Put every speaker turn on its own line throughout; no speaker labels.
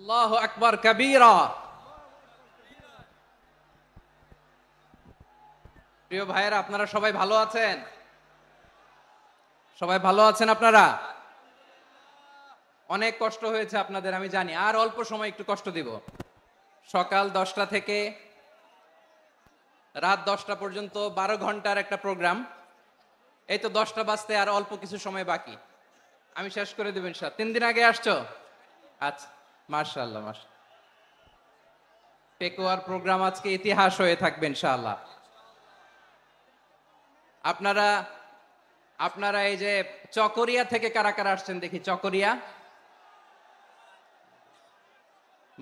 আল্লাহু আকবার কাবীরা। প্রিয় ভাইয়েরা, আপনারা সবাই ভালো আছেন? সবাই ভালো আছেন আপনারা? অনেক কষ্ট হয়েছে আপনাদের, আমি জানি। আর অল্প সময় একটু কষ্ট দিব। সকাল 10টা থেকে রাত 10টা পর্যন্ত 12 ঘন্টার একটা প্রোগ্রাম। এই তো 10টা বাজতে আর অল্প কিছু সময় বাকি, আমি শেষ করে দেব ইনশাআল্লাহ। 3 দিন আগে আসছো? আচ্ছা, মাশাআল্লাহ মাশাআল্লাহ। পেকুয়ার প্রোগ্রাম আজকে ইতিহাস হয়ে থাকবে ইনশাআল্লাহ। আপনারা আপনারা এই যে চকরিয়া থেকে কারা কারা আসছেন দেখি? চকরিয়া,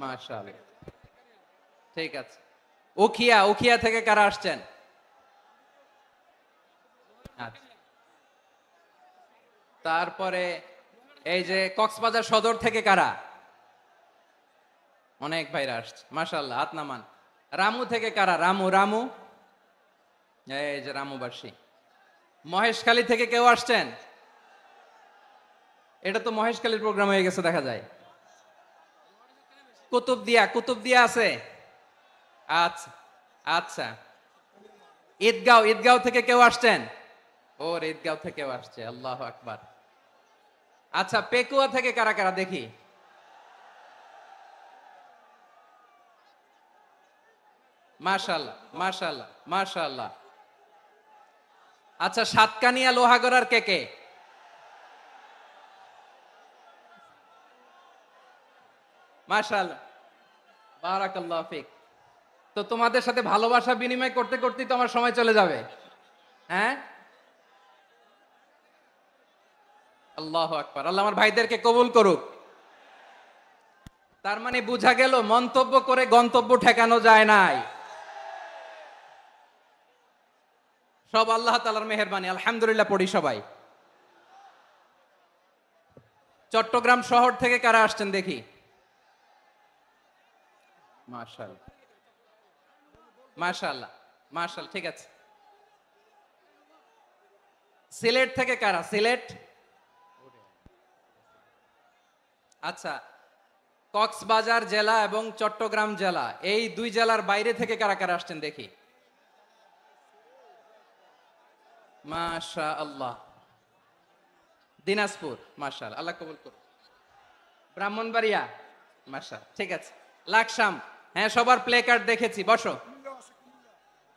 মাশাআল্লাহ, ঠিক আছে। উখিয়া, উখিয়া থেকে কারা আসছেন? আচ্ছা। তারপরে এই যে কক্সবাজার সদর থেকে কারা? অনেক ভাইরা আসছে, মাশাআল্লাহ, হাত নামান। রামু থেকে কারা? রামু, রামু, এই যে রামুবাসী। মহেশখালী থেকে কেউ আসছেন? এটা তো মহেশখালীর প্রোগ্রাম হয়ে গেছে দেখা যায়। কুতুবদিয়া, কুতুবদিয়া আছে? আচ্ছা আচ্ছা। ঈদগাঁও, ঈদগাঁও থেকে কেউ আসছেন? ওর ঈদগাঁও থেকেও আসছে, আল্লাহু আকবার। আচ্ছা, পেকুয়া থেকে কারা কারা দেখি? মাশাআল্লাহ মাশাআল্লাহ মাশাআল্লাহ। আচ্ছা, সাতকানিয়া লোহাগড়ার কে কে? মাশাআল্লাহ, বারাকাল্লাহু ফিক। তো তোমাদের সাথে ভালোবাসা বিনিময় করতে করতেই তো আমার সময় চলে যাবে। হ্যাঁ, আল্লাহু আকবার। আল্লাহ আমার ভাইদেরকে কবুল করুক। তার মানে বোঝা গেল মন্তব্য করে গন্তব্য ঠেকানো যায় নাই। সব আল্লাহ তাআলার মেহেরবানি, আলহামদুলিল্লাহ পড়ি সবাই। চট্টগ্রাম শহর থেকে কারা আসছেন দেখি? মাশাআল্লাহ মাশাআল্লাহ মাশাআল্লাহ, ঠিক আছে। সিলেট থেকে কারা? সিলেট, আচ্ছা। কক্সবাজার জেলা এবং চট্টগ্রাম জেলা, এই দুই জেলার বাইরে থেকে কারা কারা আসছেন দেখি? মাশাআল্লাহ। দিনাজপুর, মাশাআল্লাহ, আল্লাহ কবুল করুন। ব্রাহ্মণবাড়িয়া, মাশাআল্লাহ, ঠিক আছে। লাকসাম, হ্যাঁ, সবার প্লে কার্ড দেখেছি। বসো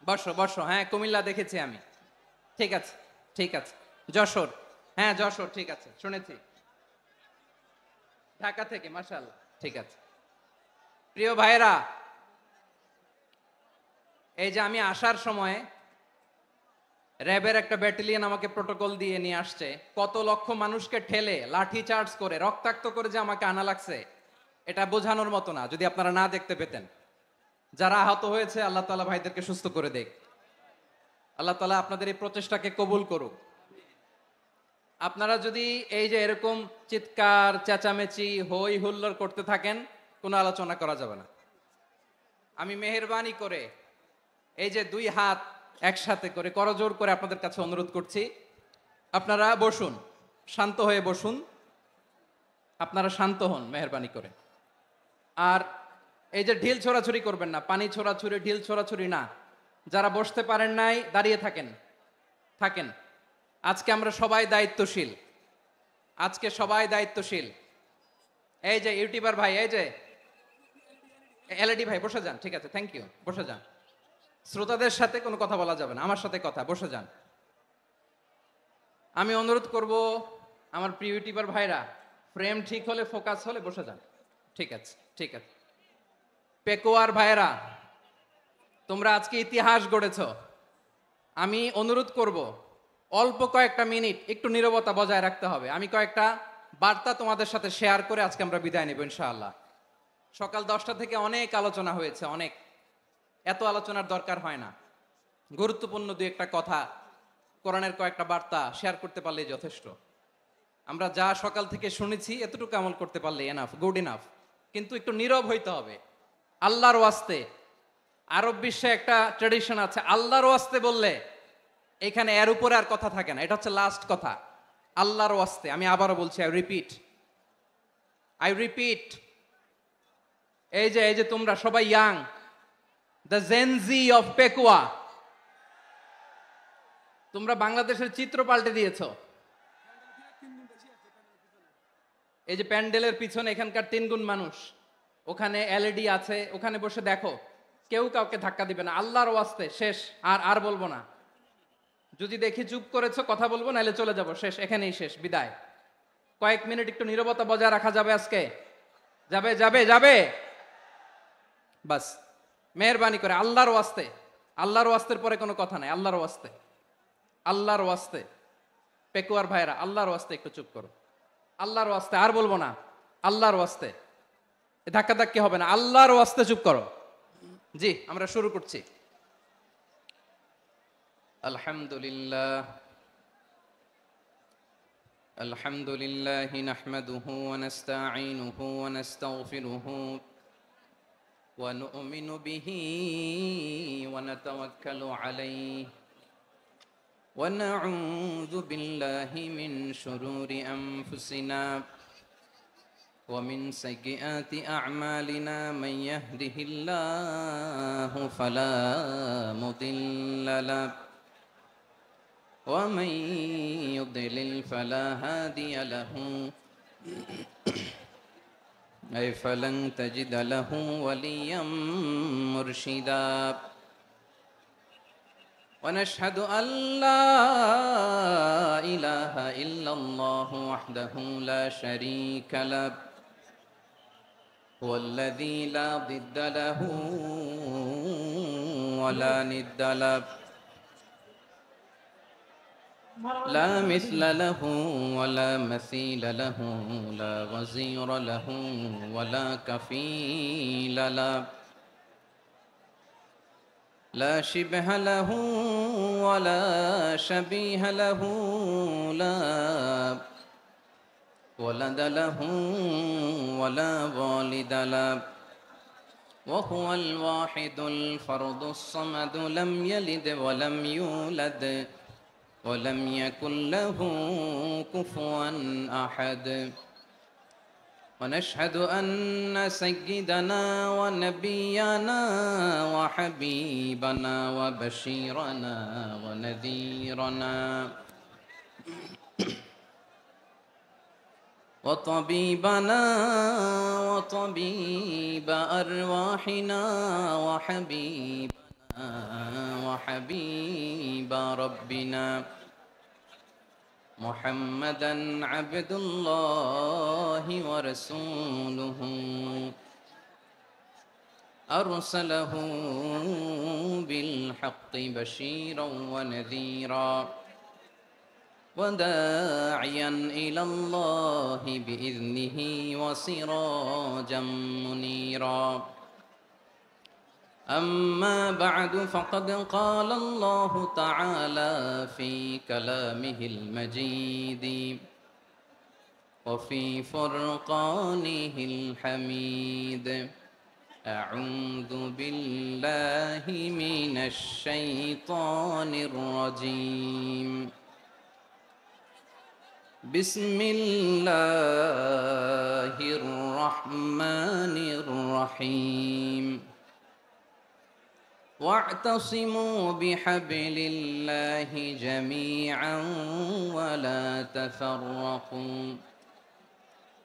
বসো বসো, হ্যাঁ, কুমিল্লা দেখেছি আমি, ঠিক আছে ঠিক আছে। যশোর, হ্যাঁ যশোর, ঠিক আছে, শুনেছি। ঢাকা থেকে, মাশাআল্লাহ, ঠিক আছে। প্রিয় ভাইরা, এই যে আমি আসার সময় র্যাবের একটা ব্যাটালিয়ন আমাকে প্রোটোকল দিয়ে নিয়ে আসছে। কত লক্ষ মানুষকে ঠেলে লাঠি চার্জ করে রক্তাক্ত করে যে আমাকে আনা লাগছে, এটা বোঝানোর মতো না। যদি আপনারা না দেখতে পেতেন। যারা আহত হয়েছে, আল্লাহ তাআলা ভাইদেরকে সুস্থ করে দেখ। আল্লাহ তাআলা আপনাদের এই প্রচেষ্টাকে কবুল করুক। আপনারা যদি এই যে এরকম চিৎকার চেঁচামেচি হই হুল্লোড় করতে থাকেন, কোনো আলোচনা করা যাবে না। আমি মেহেরবানি করে এই যে দুই হাত একসাথে করে করজোর করে আপনাদের কাছে অনুরোধ করছি, আপনারা বসুন, শান্ত হয়ে বসুন। আপনারা শান্ত হন মেহেরবানি করে। আর এই যে ঢিল ছোড়াছুরি করবেন না, পানি ছোড়াছুরি, ঢিল ছোড়াছুরি না। যারা বসতে পারেন নাই, দাঁড়িয়ে থাকেন থাকেন। আজকে আমরা সবাই দায়িত্বশীল, আজকে সবাই দায়িত্বশীল। এই যে ইউটিউবার ভাই, এই যে এলইডি ভাই, বসে যান, ঠিক আছে, থ্যাংক ইউ, বসে যান। শ্রোতাদের সাথে কোনো কথা বলা যাবে না, আমার সাথে কথা, বসে যান। আমি অনুরোধ করব আমার প্রিয় ইউটিউবার ভাইরা, ফ্রেম ঠিক হলে, ফোকাস হলে বসে যান, ঠিক আছে ঠিক আছে। পেকুয়ার ভাইরা, তোমরা আজকে ইতিহাস গড়েছ। আমি অনুরোধ করব অল্প কয়েকটা মিনিট একটু নীরবতা বজায় রাখতে হবে। আমি কয়েকটা বার্তা তোমাদের সাথে শেয়ার করে আজকে আমরা বিদায় নেব ইনশাআল্লাহ। সকাল 10টা থেকে অনেক আলোচনা হয়েছে, অনেক, এত আলোচনার দরকার হয় না। গুরুত্বপূর্ণ দুই একটা কথা, কোরআনের কয়েকটা বার্তা শেয়ার করতে পারলেই যথেষ্ট। আমরা যা সকাল থেকে শুনেছি এতটুকু আমল করতে পারলে এনাফ, গুড ইনাফ। কিন্তু একটু নীরব হইতে হবে আল্লাহর ওয়াস্তে। আরব বিশ্বে একটা ট্র্যাডিশন আছে, আল্লাহর ওয়াস্তে বললে এখানে এর উপরে আর কথা থাকে না, এটা হচ্ছে লাস্ট কথা। আল্লাহর ওয়াস্তে, আমি আবারও বলছি, আই রিপিট এই যে তোমরা সবাই young, the Gen Z of Pekua, তোমরা বাংলাদেশের চিত্র পাল্টে দিয়েছো। এই যে প্যান্ডেলের পিছনে এখানকার 3 গুণ মানুষ, ওখানে এলইডি আছে, ওখানে বসে দেখো, কেউ কাউকে ধাক্কা দিবে না, আল্লাহর ওয়াস্তে শেষ। আর আর বলবো না, যদি দেখি চুপ করেছো কথা বলবো, নাহলে চলে যাব, শেষ, এখানেই শেষ, বিদায়। কয়েক মিনিট একটু নীরবতা বজায় রাখা যাবে আজকে? যাবে যাবে যাবে? বাস, মেহেরবানি করে আল্লাহর ওয়াস্তে, আল্লাহর ওয়াস্তের পরে কোনো কথা নাই, আল্লাহর ওয়াস্তে, আল্লাহর ওয়াস্তে। পেকুয়ার ভাইরা, আল্লাহর ওয়াস্তে একটু চুপ করো, আল্লাহর ওয়াস্তে, আর বলবো না, আল্লাহর ওয়াস্তে, ধাক্কা ধাক্কি হবে না, আল্লাহর ওয়াস্তে চুপ করো। জি, আমরা শুরু করছি। আলহামদুলিল্লাহ, আলহামদুলিল্লাহ নাহমাদুহু ওয়া নাস্তাঈনুহু ওয়া নাস্তাগফিরুহু ওয়া নু'মিনু বিহি ওয়া নাতাওয়াক্কালু আলাইহি ওয়া নাউযু বিল্লাহি মিন শুরুরি আনফুসিনা ওয়া মিন সাইয়্যিআতি আ'মালিনা মান ইয়াহদিহিল্লাহু ফালা মুদিল্লা লাহু ওয়া মান ইউদ্লিল ফালা হাদিয়া লাহু أي فلن تجد له وليا مرشدا ونشهد أن لا إله إلا الله وحده لا شريك له هو الذي لا ضد له ولا ند له لا مثل له ولا مثيل له لا وزير له ولا كفيل له لا شبه له ولا شبيه له لا ولد له ولا والد له وهو الواحد الفرد الصمد لم يلد ولم يولد ولم يكن له كفوا أحد ونشهد أن سيدنا ونبينا وحبيبنا وبشيرنا ونذيرنا وطبيبنا وطبيب أرواحنا وحبيبنا وحبيب ربنا محمدا عبد الله ورسوله أرسله بالحق بشيرا ونذيرا وداعيا إلى الله بإذنه وسراجا منيرا أما بعد فقد قال الله تعالى في كلامه المجيد وفي فرقانه الحميد أعوذ بالله من الشيطان الرجيم بسم الله الرحمن الرحيم واعتصموا بحبل الله جميعا ولا تفرقوا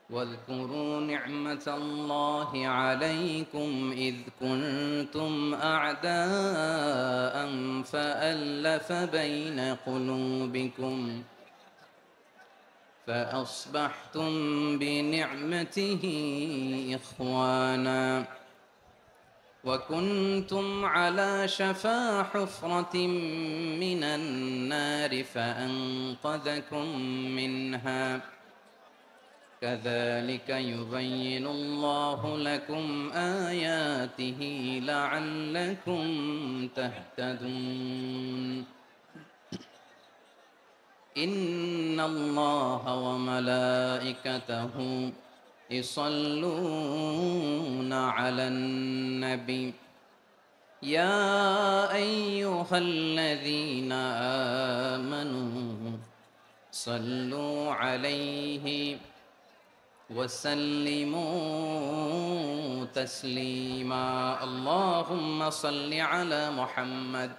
واذكروا نعمة الله عليكم إذ كنتم أعداء فألف بين قلوبكم فأصبحتم بنعمته إخوانا وكنتم على شفا حفرة من النار فأنقذكم منها كذلك يبين الله لكم آياته لعلكم تهتدون إن الله وملائكته يصلون على النبي يا أيها الذين آمنوا صلوا عليه وسلموا تسليما اللهم صل على محمد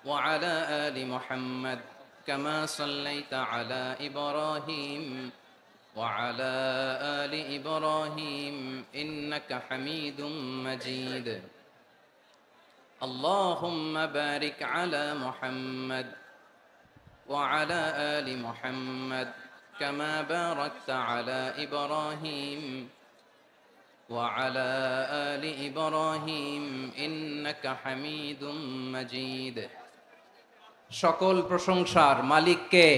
وعلى آل محمد كما صليت على إبراهيم وعلى آل إبراهيم إنك حميد مجيد اللهم بارك على محمد وعلى آل محمد كما باركت على إبراهيم وعلى آل إبراهيم إنك حميد مجيد সকল প্রশংসার মালিক কে?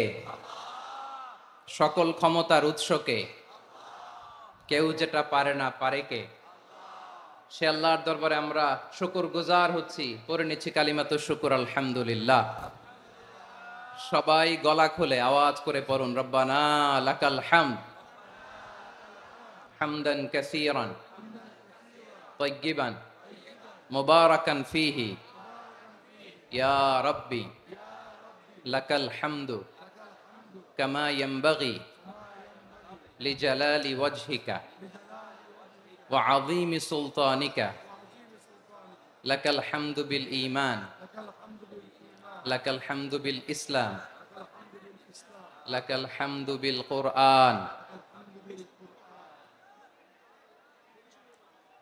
সকল ক্ষমতার উৎস কে? কেউ যেটা পারে না পারে কে? সে আল্লাহর দরবারে আমরা শুকরগুজার হচ্ছি, পড়ে নিচ্ছি কালিমাতুশ শুকর আলহামদুলিল্লাহ। সবাই গলা খুলে আওয়াজ করে পড়ুন, রব্বানা লাকাল হামদ হামদান কাসীরান তাইয়্যিবান মুবারাকান ফীহি ইয়া রাব্বি লাকাল হামদু কামা ইয়ানবাগি লিজালালি ওয়াজহিকা ওয়া আযীমি সুলতানিকা লাকাল হামদু বিল ঈমান লাকাল হামদু বিল ইসলাম লাকাল হামদু বিল কুরআন।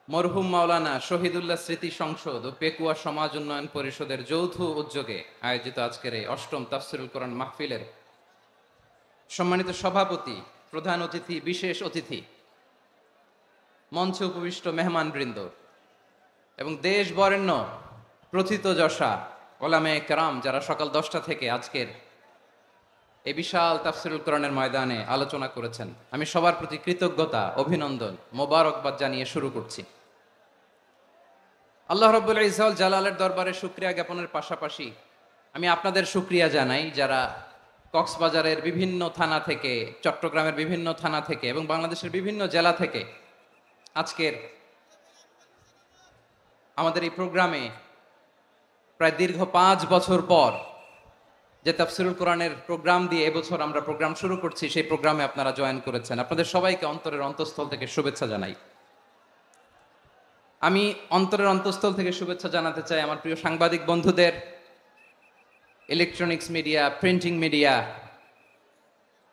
মরহুম মাওলানা শহীদুল্লাহ স্মৃতি সংসদ ও পেকুয়া সমাজ উন্নয়ন পরিষদের যৌথ উদ্যোগে আয়োজিত আজকের এই অষ্টম তাফসীরুল কোরআন মাহফিলের সম্মানিত সভাপতি, প্রধান অতিথি, বিশেষ অতিথি, মঞ্চে উপবিষ্ট মেহমানবৃন্দ এবং দেশ বরেণ্য প্রথিতযশা ওলামায়ে কেরাম যারা সকাল 10টা থেকে আজকের এই বিশাল তাফসীরুল কোরআনের ময়দানে আলোচনা করেছেন, আমি সবার প্রতি কৃতজ্ঞতা, অভিনন্দন, মোবারকবাদ জানিয়ে শুরু করছি। আল্লাহ রাব্বুল ইজ্জত জালালের দরবারে শুকরিয়া জ্ঞাপনের পাশাপাশি আমি আপনাদের শুকরিয়া জানাই যারা কক্সবাজারের বিভিন্ন থানা থেকে, চট্টগ্রামের বিভিন্ন থানা থেকে এবং বাংলাদেশের বিভিন্ন জেলা থেকে আজকের আমাদের এই প্রোগ্রামে প্রায় দীর্ঘ 5 বছর পর যে তাফসীরুল কোরআনের প্রোগ্রাম দিয়ে এবছর আমরা প্রোগ্রাম শুরু করছি, সেই প্রোগ্রামে আপনারা জয়েন করেছেন। আপনাদের সবাইকে অন্তরের অন্তঃস্থল থেকে শুভেচ্ছা জানাই। আমি অন্তরের অন্তঃস্থল থেকে শুভেচ্ছা জানাতে চাই আমার প্রিয় সাংবাদিক বন্ধুদের, electronics media, printing media,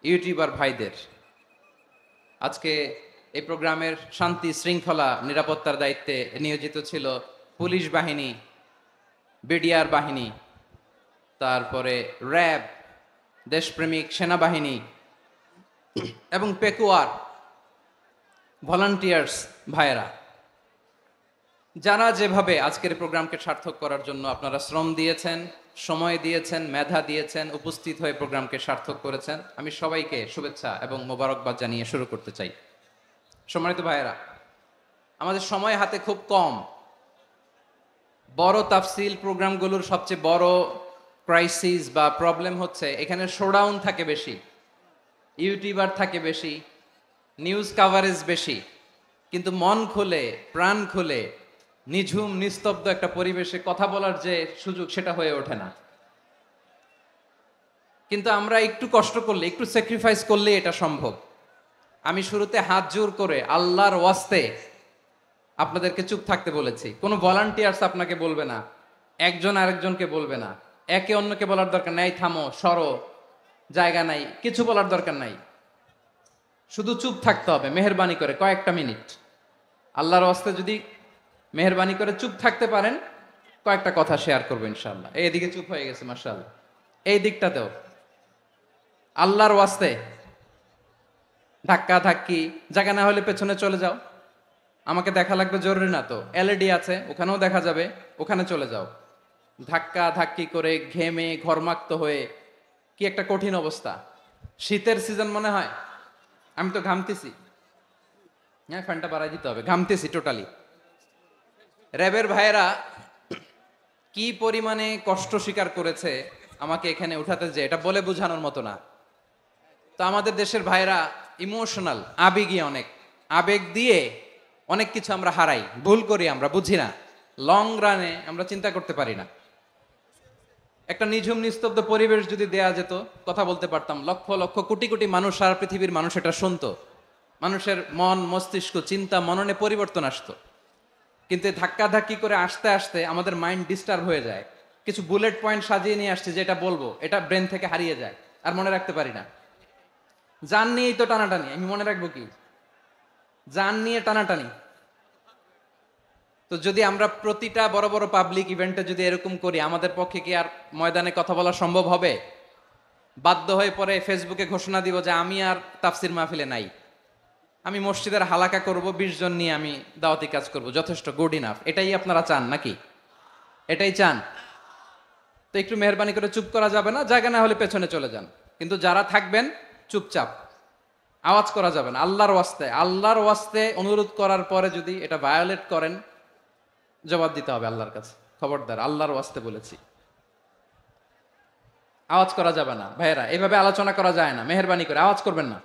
YouTuber ভাইদের। আজকে এই প্রোগ্রামের শান্তি শৃঙ্খলা নিরাপত্তার দায়িত্বে নিয়োজিত ছিল পুলিশ বাহিনী, বিডিআর বাহিনী, তারপরে র্যাব, দেশপ্রেমিক সেনাবাহিনী এবং পেকুয়ার ভলান্টিয়ার্স ভাইয়েরা, যারা যেভাবে আজকের প্রোগ্রামকে সার্থক করার জন্য আপনারা শ্রম দিয়েছেন, সময় দিয়েছেন, মেধা দিয়েছেন, উপস্থিত হয়ে প্রোগ্রামকে সার্থক করেছেন, আমি সবাইকে শুভেচ্ছা এবং মোবারকবাদ জানিয়ে শুরু করতে চাই। সম্মানিত ভাইয়েরা, আমাদের সময় হাতে খুব কম। বড় তাফসীল প্রোগ্রামগুলোর সবচেয়ে বড় ক্রাইসিস বা প্রবলেম হচ্ছে এখানে শোডাউন থাকে বেশি, ইউটিউবার থাকে বেশি, নিউজ কাভারেজ বেশি, কিন্তু মন খুলে, প্রাণ খুলে, নিঝুম নিস্তব্ধ একটা পরিবেশে কথা বলার যে সুযোগ, সেটা হয়ে ওঠে না। কিন্তু আমরা একটু কষ্ট করলে, একটু স্যাক্রিফাইস করলে এটা সম্ভব। আমি শুরুতে হাত জোর করে আল্লাহর ওয়াস্তে আপনাদেরকে চুপ থাকতে বলেছি। কোনো ভলান্টিয়ার্স আপনাকে বলবে না, একজন আরেকজনকে বলবে না, একে অন্যকে বলার দরকার নাই, থামো, সরো, জায়গা নাই, কিছু বলার দরকার নাই। শুধু চুপ থাকতে হবে মেহেরবানি করে কয়েকটা মিনিট। আল্লাহর ওয়াস্তে যদি মেহেরবানি করে চুপ থাকতে পারেন, কয়েকটা কথা শেয়ার করবো ইনশাআল্লাহ। এইদিকে চুপ হয়ে গেছে মাশাআল্লাহ, এই দিকটাতেও আল্লাহর ওয়াস্তে ধাক্কা ধাক্কি জায়গা না হলে পেছনে চলে যাও। আমাকে দেখা লাগবে জরুরি না তো, এলইডি আছে, ওখানেও দেখা যাবে, ওখানে চলে যাও। ধাক্কা ধাক্কি করে ঘেমে ঘরমাক্ত হয়ে কি একটা কঠিন অবস্থা। শীতের সিজন মনে হয়, আমি তো ঘামতেছি। হ্যাঁ, ফ্যানটা বাড়াই দিতে হবে, ঘামতেছি টোটালি। র্যাবের ভাইয়েরা কি পরিমাণে কষ্ট স্বীকার করেছে আমাকে এখানে উঠাতে, যে এটা বলে বোঝানোর মতো না। তো আমাদের দেশের ভাইয়েরা ইমোশনাল, আবেগী অনেক, আবেগ দিয়ে অনেক কিছু আমরা হারাই, ভুল করি, আমরা বুঝি না, লং রানে আমরা চিন্তা করতে পারি না। একটা নিঝুম নিস্তব্ধ পরিবেশ যদি দেয়া যেত, কথা বলতে পারতাম, লক্ষ লক্ষ কোটি কোটি মানুষ, সারা পৃথিবীর মানুষ এটা শুনতো, মানুষের মন মস্তিষ্ক চিন্তা মননে পরিবর্তন আসতো, কিন্তু ধাক্কাধাক্কি করে আসতে আসতে আমাদের মাইন্ড ডিস্টার্ব হয়ে যায়। কিছু বুলেট পয়েন্ট সাজিয়ে নিয়ে আসছে, যেটা বলবো এটা ব্রেন থেকে হারিয়ে যায়, আর মনে রাখতে পারি না। জান নিয়েই তো টানাটানি, আমি মনে রাখবো কি? জান নিয়ে টানাটানি। তো যদি আমরা প্রতিটা বড় বড় পাবলিক ইভেন্টে যদি এরকম করি, আমাদের পক্ষে কি আর ময়দানে কথা বলা সম্ভব হবে? বাধ্য হয়ে পরে ফেসবুকে ঘোষণা দিব যে আমি আর তাফসির মাহফিলে নাই, আমি মসজিদের হালাকা করব, 20 জন নিয়ে আমি দাওয়াতি কাজ করব, যথেষ্ট, গুড ইনাফ। এটাই আপনারা চান নাকি? এটাই চান? তো একটু মেহরবানি করে চুপ করা যাবে না? জায়গা না হলে পেছনে চলে যান, কিন্তু যারা থাকবেন চুপচাপ, আওয়াজ করা যাবে না। আল্লাহর ওয়াস্তে অনুরোধ করার পরে যদি এটা ভায়োলেট করেন, জবাব দিতে হবে আল্লাহর কাছে। খবরদার, আল্লাহর ওয়াস্তে বলেছি, আওয়াজ করা যাবে না। ভাইয়েরা, এইভাবে আলোচনা করা যায় না, মেহরবানি করে আওয়াজ করবেন না।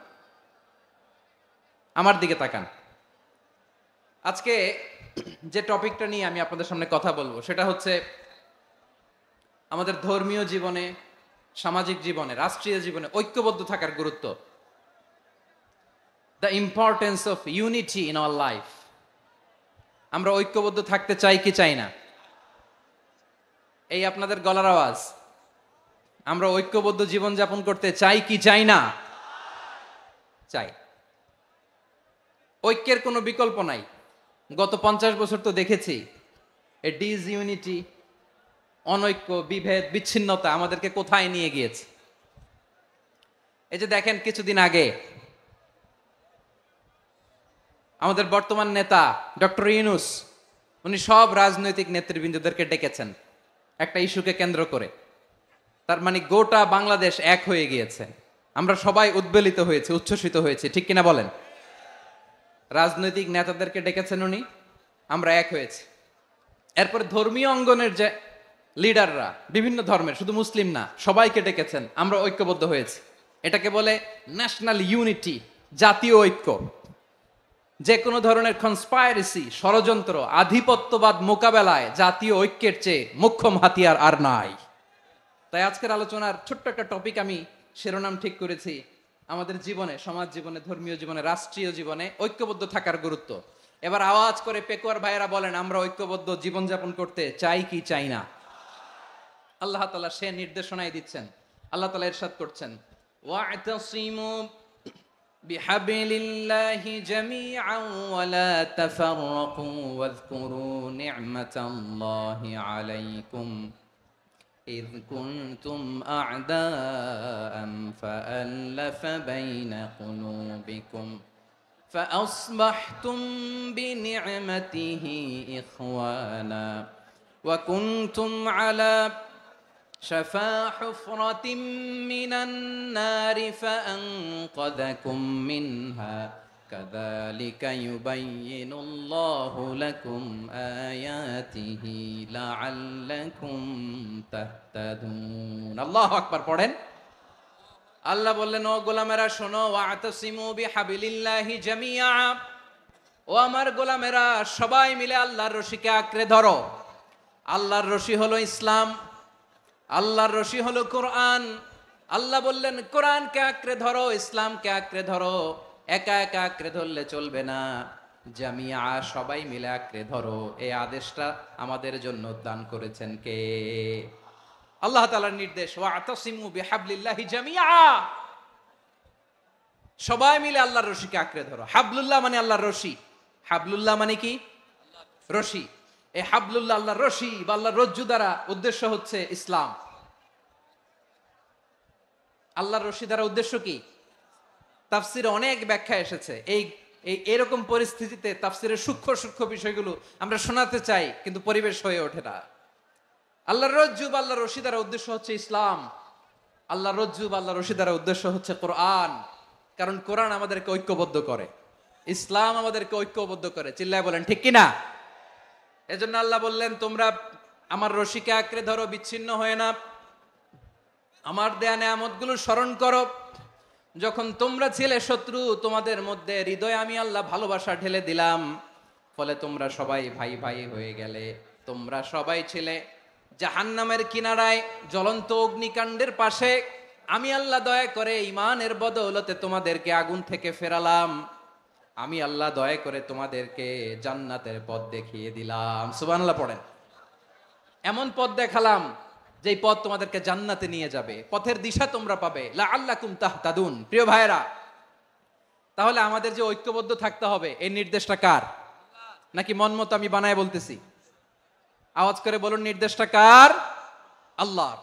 আমার দিকে তাকান। আজকে যে টপিকটা নিয়ে আমি আপনাদের সামনে কথা বলবো সেটা হচ্ছে আমাদের ধর্মীয় জীবনে, সামাজিক জীবনে, রাষ্ট্রীয় জীবনে ঐক্যবদ্ধ থাকার গুরুত্ব। The importance of unity in our life. আমরা ঐক্যবদ্ধ থাকতে চাই কি চাই না? এই আপনাদের গলার আওয়াজ। আমরা ঐক্যবদ্ধ জীবন যাপন করতে চাই কি চাই না? চাই। ঐক্যের কোনো বিকল্প নাই। গত 50 বছর তো দেখেছি এ ডিসইউনিটি, অনৈক্য, বিভেদ, বিচ্ছিন্নতা আমাদেরকে কোথায় নিয়ে গিয়েছে। এই যে দেখেন, কিছুদিন আগে আমাদের বর্তমান নেতা ডক্টর ইউনূস, উনি সব রাজনৈতিক নেতৃবৃন্দদেরকে ডেকেছেন একটা ইস্যুকে কেন্দ্র করে। তার মানে গোটা বাংলাদেশ এক হয়ে গিয়েছে। আমরা সবাই উদ্বেলিত হয়েছে, উচ্ছ্বসিত হয়েছে, ঠিক কিনা বলেন? রাজনৈতিক নেতাদেরকে ডেকেছেন উনি, আমরা এক হয়েছি। এরপরে ধর্মীয় অঙ্গনের যে লিডাররা, বিভিন্ন ধর্মের, শুধু মুসলিম না, সবাইকে ডেকেছেন, আমরা ঐক্যবদ্ধ হয়েছি। এটাকে বলে ন্যাশনাল ইউনিটি, জাতীয় ঐক্য। যে কোনো ধরনের কনস্পাইরেসি, ষড়যন্ত্র, আধিপত্যবাদ মোকাবেলায় জাতীয় ঐক্যের চেয়ে মোক্ষম হাতিয়ার আর নাই। তাই আজকের আলোচনার ছোট্ট একটা টপিক আমি শিরোনাম ঠিক করেছি, আমাদের জীবনে, সমাজ জীবনে, ধর্মীয় জীবনে, রাষ্ট্রীয় জীবনে ঐক্যবদ্ধ থাকার গুরুত্ব। এবার আওয়াজ করে পেকুয়ার ভাইয়েরা বলেন, আমরা ঐক্যবদ্ধ জীবনযাপন করতে চাই কি চাই না? আল্লাহ তাআলা সে নির্দেশনাই দিচ্ছেন। আল্লাহ তাআলা ইরশাদ করছেন, ওয়া'তাসিমু বিহাবলিল্লাহি জামিআন ওয়া লা তাফাররাকু ওয়াযকুরু নি'মাতাল্লাহি আলাইকুম إذ كنتم أعداء فألف بين قلوبكم فأصبحتم بنعمته إخوانا وكنتم على شفا حفرة من النار فأنقذكم منها كذلك يبين الله لكم آياته لعلكم تهتدون الله أكبر পড়েন। আল্লাহ বললেন, ও গোলামেরা শোনো, ওয়া'তাসিমু বিহাবলিল্লাহি জামিআ, ও আমার গোলামেরা সবাই মিলে আল্লাহর রশিকে আঁকড়ে ধরো। আল্লাহর রশি হলো ইসলাম, আল্লাহর রশি হলো কোরআন। আল্লাহ বললেন কোরআনকে আঁকড়ে ধরো, ইসলামকে আঁকড়ে ধরো। একা একা আঁকড়ে ধরলে চলবে না, জামিয়া, সবাই মিলে আঁকড়ে ধরো। এই আদেশটা আমাদের জন্য দান করেছেন কে? আল্লাহ তাআলার নির্দেশ, ওয়া'তাসিমু বিহাবলিল্লাহি জামিআ, সবাই মিলে আল্লাহর রশিকে আঁকড়ে ধরো। হাবলুল্লাহ মানে আল্লাহর রশি। হাবলুল্লাহ মানে কি? রশি। এই হাবলুল্লাহ, আল্লাহর রশি বা আল্লাহর রজ্জু দ্বারা উদ্দেশ্য হচ্ছে ইসলাম। আল্লাহর রশি দ্বারা উদ্দেশ্য কি? তাফসিরে অনেক ব্যাখ্যা এসেছে। এরকম পরিস্থিতিতে তাফসিরের সূক্ষ্ম সূক্ষ্ম বিষয়গুলো আমরা শোনাতে চাই, কিন্তু পরিবেশ হয়ে ওঠে না। আল্লাহর রজ্জু বা আল্লাহর রশি দ্বারা উদ্দেশ্য হচ্ছে ইসলাম। আল্লাহর রজ্জু বা আল্লাহর রশি দ্বারা উদ্দেশ্য হচ্ছে কোরআন, কারণ কোরআন আমাদেরকে ঐক্যবদ্ধ করে, ইসলাম আমাদেরকে ঐক্যবদ্ধ করে। চিল্লায় বলেন ঠিক কিনা? এজন্য আল্লাহ বললেন, তোমরা আমার রশিকে আঁকড়ে ধরো, বিচ্ছিন্ন হয়ে না। আমার দেয়া নেয়ামতগুলো স্মরণ করো। যখন তোমরা ছিলে শত্রু, তোমাদের মধ্যে হৃদয়ে আমি আল্লাহ ভালোবাসা ঢেলে দিলাম, ফলে তোমরা সবাই ভাই ভাই হয়ে গেলে। তোমরা সবাই ছিলে জাহান্নামের কিনারায়, জ্বলন্ত অগ্নিকাণ্ডের পাশে। আমি আল্লাহ দয়া করে ইমানের বদৌলতে তোমাদেরকে আগুন থেকে ফেরালাম। আমি আল্লাহ দয়া করে তোমাদেরকে জান্নাতের পথ দেখিয়ে দিলাম। সুবহানাল্লাহ পড়েন। এমন পথ দেখালাম যেই পথ তোমাদেরকে জান্নাতে নিয়ে যাবে, পথের দিশা তোমরা পাবে, লাআল্লাকুম তাহতাদুন। প্রিয় ভাইরা, তাহলে আমাদের যে ঐক্যবদ্ধ থাকতে হবে এই নির্দেশটা কার? নাকি মন মতো আমি বানায় বলতেছি? আওয়াজ করে বলুন, নির্দেশটা কার? আল্লাহর।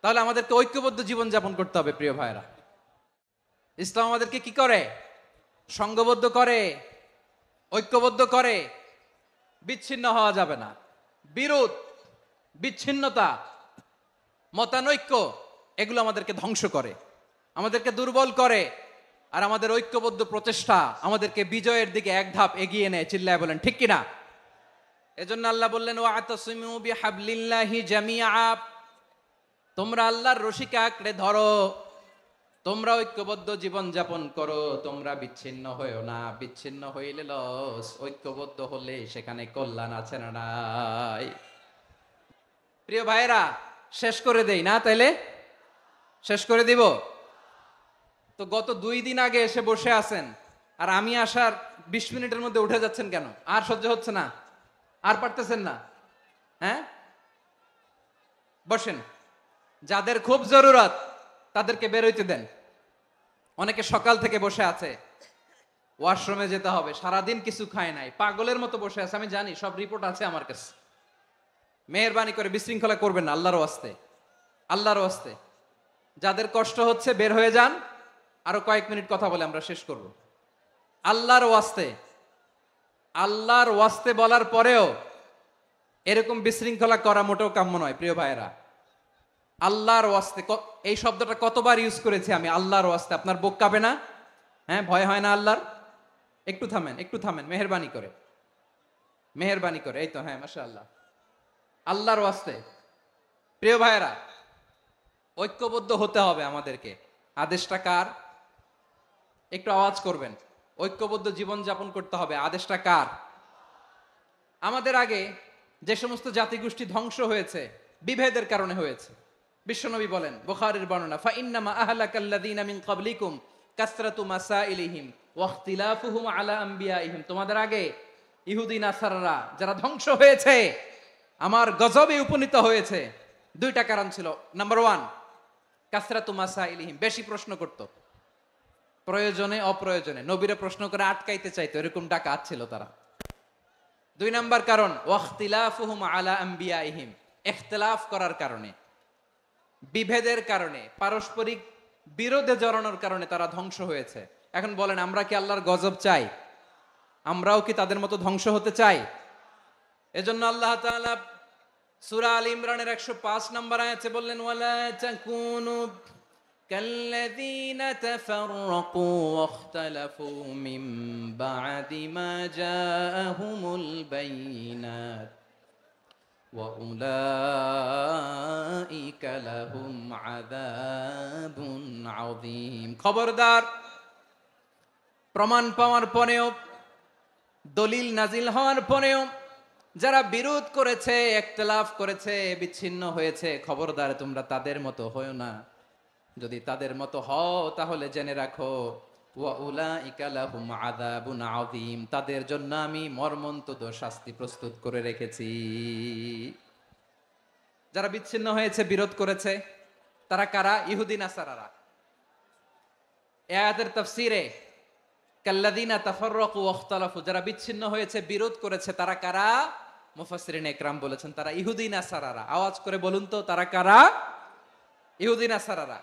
তাহলে আমাদেরকে ঐক্যবদ্ধ জীবন যাপন করতে হবে। প্রিয় ভাইরা, ইসলাম আমাদেরকে কি করে? সংঘবদ্ধ করে, ঐক্যবদ্ধ করে। বিচ্ছিন্ন হওয়া যাবে না। বিরোধ, বিচ্ছিন্নতা, মতানৈক্য এগুলো আমাদেরকে ধ্বংস করে, আমাদেরকে দুর্বল করে। আর আমাদের ঐক্যবদ্ধ প্রচেষ্টা আমাদেরকে বিজয়ের দিকে এক ধাপ এগিয়ে নেয়। চিল্লায় বলেন ঠিক কিনা? এজন্য আল্লাহ বললেন, ওয়াতাসিমু বিহাবলিল্লাহি জামিআ, তোমরা আল্লাহর রশিকে আঁকড়ে ধরো, তোমরা ঐক্যবদ্ধ জীবন যাপন করো, তোমরা বিচ্ছিন্ন হইও না। বিচ্ছিন্ন হইলে লস, ঐক্যবদ্ধ হলে সেখানে কল্যাণ আছে না নাই? প্রিয় ভাইরা, শেষ করে দেই না? তাইলে শেষ করে দিব তো। গত 2 দিন আগে এসে বসে আছেন, আর আমি আসার 20 মিনিটের মধ্যে উঠে যাচ্ছেন কেন? আর সহ্য হচ্ছে না? আর পারতেছেন না? হ্যাঁ, বসেন। যাদের খুব জরুরত তাদেরকে বের হইতে দেন। অনেকে সকাল থেকে বসে আছে, ওয়াশরুমে যেতে হবে, সারাদিন কিছু খায় নাই, পাগলের মতো বসে আছে। আমি জানি, সব রিপোর্ট আছে আমার কাছে। মেহেরবানি করে বিশৃঙ্খলা করবেন না, আল্লাহর ওয়াস্তে, আল্লাহর ওয়াস্তে। যাদের কষ্ট হচ্ছে বের হয়ে যান। আরো কয়েক মিনিট কথা বলে আমরা শেষ করব। আল্লাহর ওয়াস্তে, আল্লাহর ওয়াস্তে বলার পরেও এরকম বিশৃঙ্খলা করা মোটেও কাম্য নয়। প্রিয় ভাইয়েরা, আল্লাহর ওয়াস্তে, এই শব্দটা কতবার ইউজ করেছি আমি, আল্লাহর ওয়াস্তে। আপনার বুক কাঁপে না? হ্যাঁ, ভয় হয় না আল্লাহর? একটু থামেন, একটু থামেন, মেহেরবানি করে, মেহেরবানি করে। এই তো, হ্যাঁ, মাশাআল্লাহ। আল্লাহর ওয়াস্তে। প্রিয় ভাইয়েরা, ঐক্যবদ্ধ হতে হবে আমাদেরকে। আদেশটা কার? একটু আওয়াজ করবেন। ঐক্যবদ্ধ জীবন যাপন করতে হবে, আদেশটা কার? আমাদের আগে যে সমস্ত জাতিগোষ্ঠী ধ্বংস হয়েছে বিভেদের কারণে হয়েছে। বিশ্বনবী বলেন, বুখারীর বর্ণনা, ফাইন্নামা আহলাকাল্লাযীনা মিন ক্বাবলিকুম কাসরাতু মাসাইলিহিম ওয়া ইখতিলাফুহুম আলা আম্বিয়াইহিম। তোমাদের আগে ইহুদি নাসারারা যারা ধ্বংস হয়েছে, আমার গজবে উপনীত হয়েছে, 2টা কারণ ছিল। নাম্বার 1, কাসরাতু মাসাইলিহিম, বেশি প্রশ্ন করত, প্রয়োজনে অপ্রয়োজনে নবীরে প্রশ্ন করে আটকাইতে চাইতো, এরকম ডাকাত ছিল তারা। 2 নাম্বার কারণ, ওয়াখতিলাফুহুম আলা আম্বিয়াইহিম, ইখতিলাফ করার কারণে, বিভেদের কারণে, পারস্পরিক বিরোধে জড়ানোর কারণে তারা ধ্বংস হয়েছে। এখন বলেন, আমরা কি আল্লাহর গজব চাই? আমরাও কি তাদের মতো ধ্বংস হতে চাই? এজন্য আল্লাহ তাআলা সূরা আল ইমরানের 105 নম্বর আয়াতে বললেন, ওয়ালা তাকুনু কাল্লাযীনা তাফাররাকু ওয়াখতালাফু মিন বা'দি মা জাআহুমুল বাইয়িনাত ওয়া উলাইকা লাহুম আযাবুন আযীম। খবরদার, প্রমাণ পাওয়ার পরেও, দলিল নাজিল হওয়ার পরেও যারা বিরোধ করেছে, ইখতিলাফ করেছে, বিচ্ছিন্ন হয়েছে, খবরদার তোমরা তাদের মতো হয়ো না। যদি তাদের মতো হও তাহলে জেনে রাখো, ওয়া উলাইকা লাহুম আযাবুন আযীম, তাদের জন্য আমি মর্মন্তুদ শাস্তি প্রস্তুত করে রেখেছি। যারা বিচ্ছিন্ন হয়েছে, বিরোধ করেছে, তারা কারা? ইহুদি নাসারারা। এই আয়াতের তাফসীরে কাল্লাযীনা তাফাররাকু ওয়াখতালাফু, যারা বিচ্ছিন্ন হয়েছে, বিরোধ করেছে, তারা কারা? মুফাসসিরিন ইকরাম বলেছেন তারা ইহুদি নাসারারা। আওয়াজ করে বলুন তো, তারা কারা? ইহুদি নাসারারা।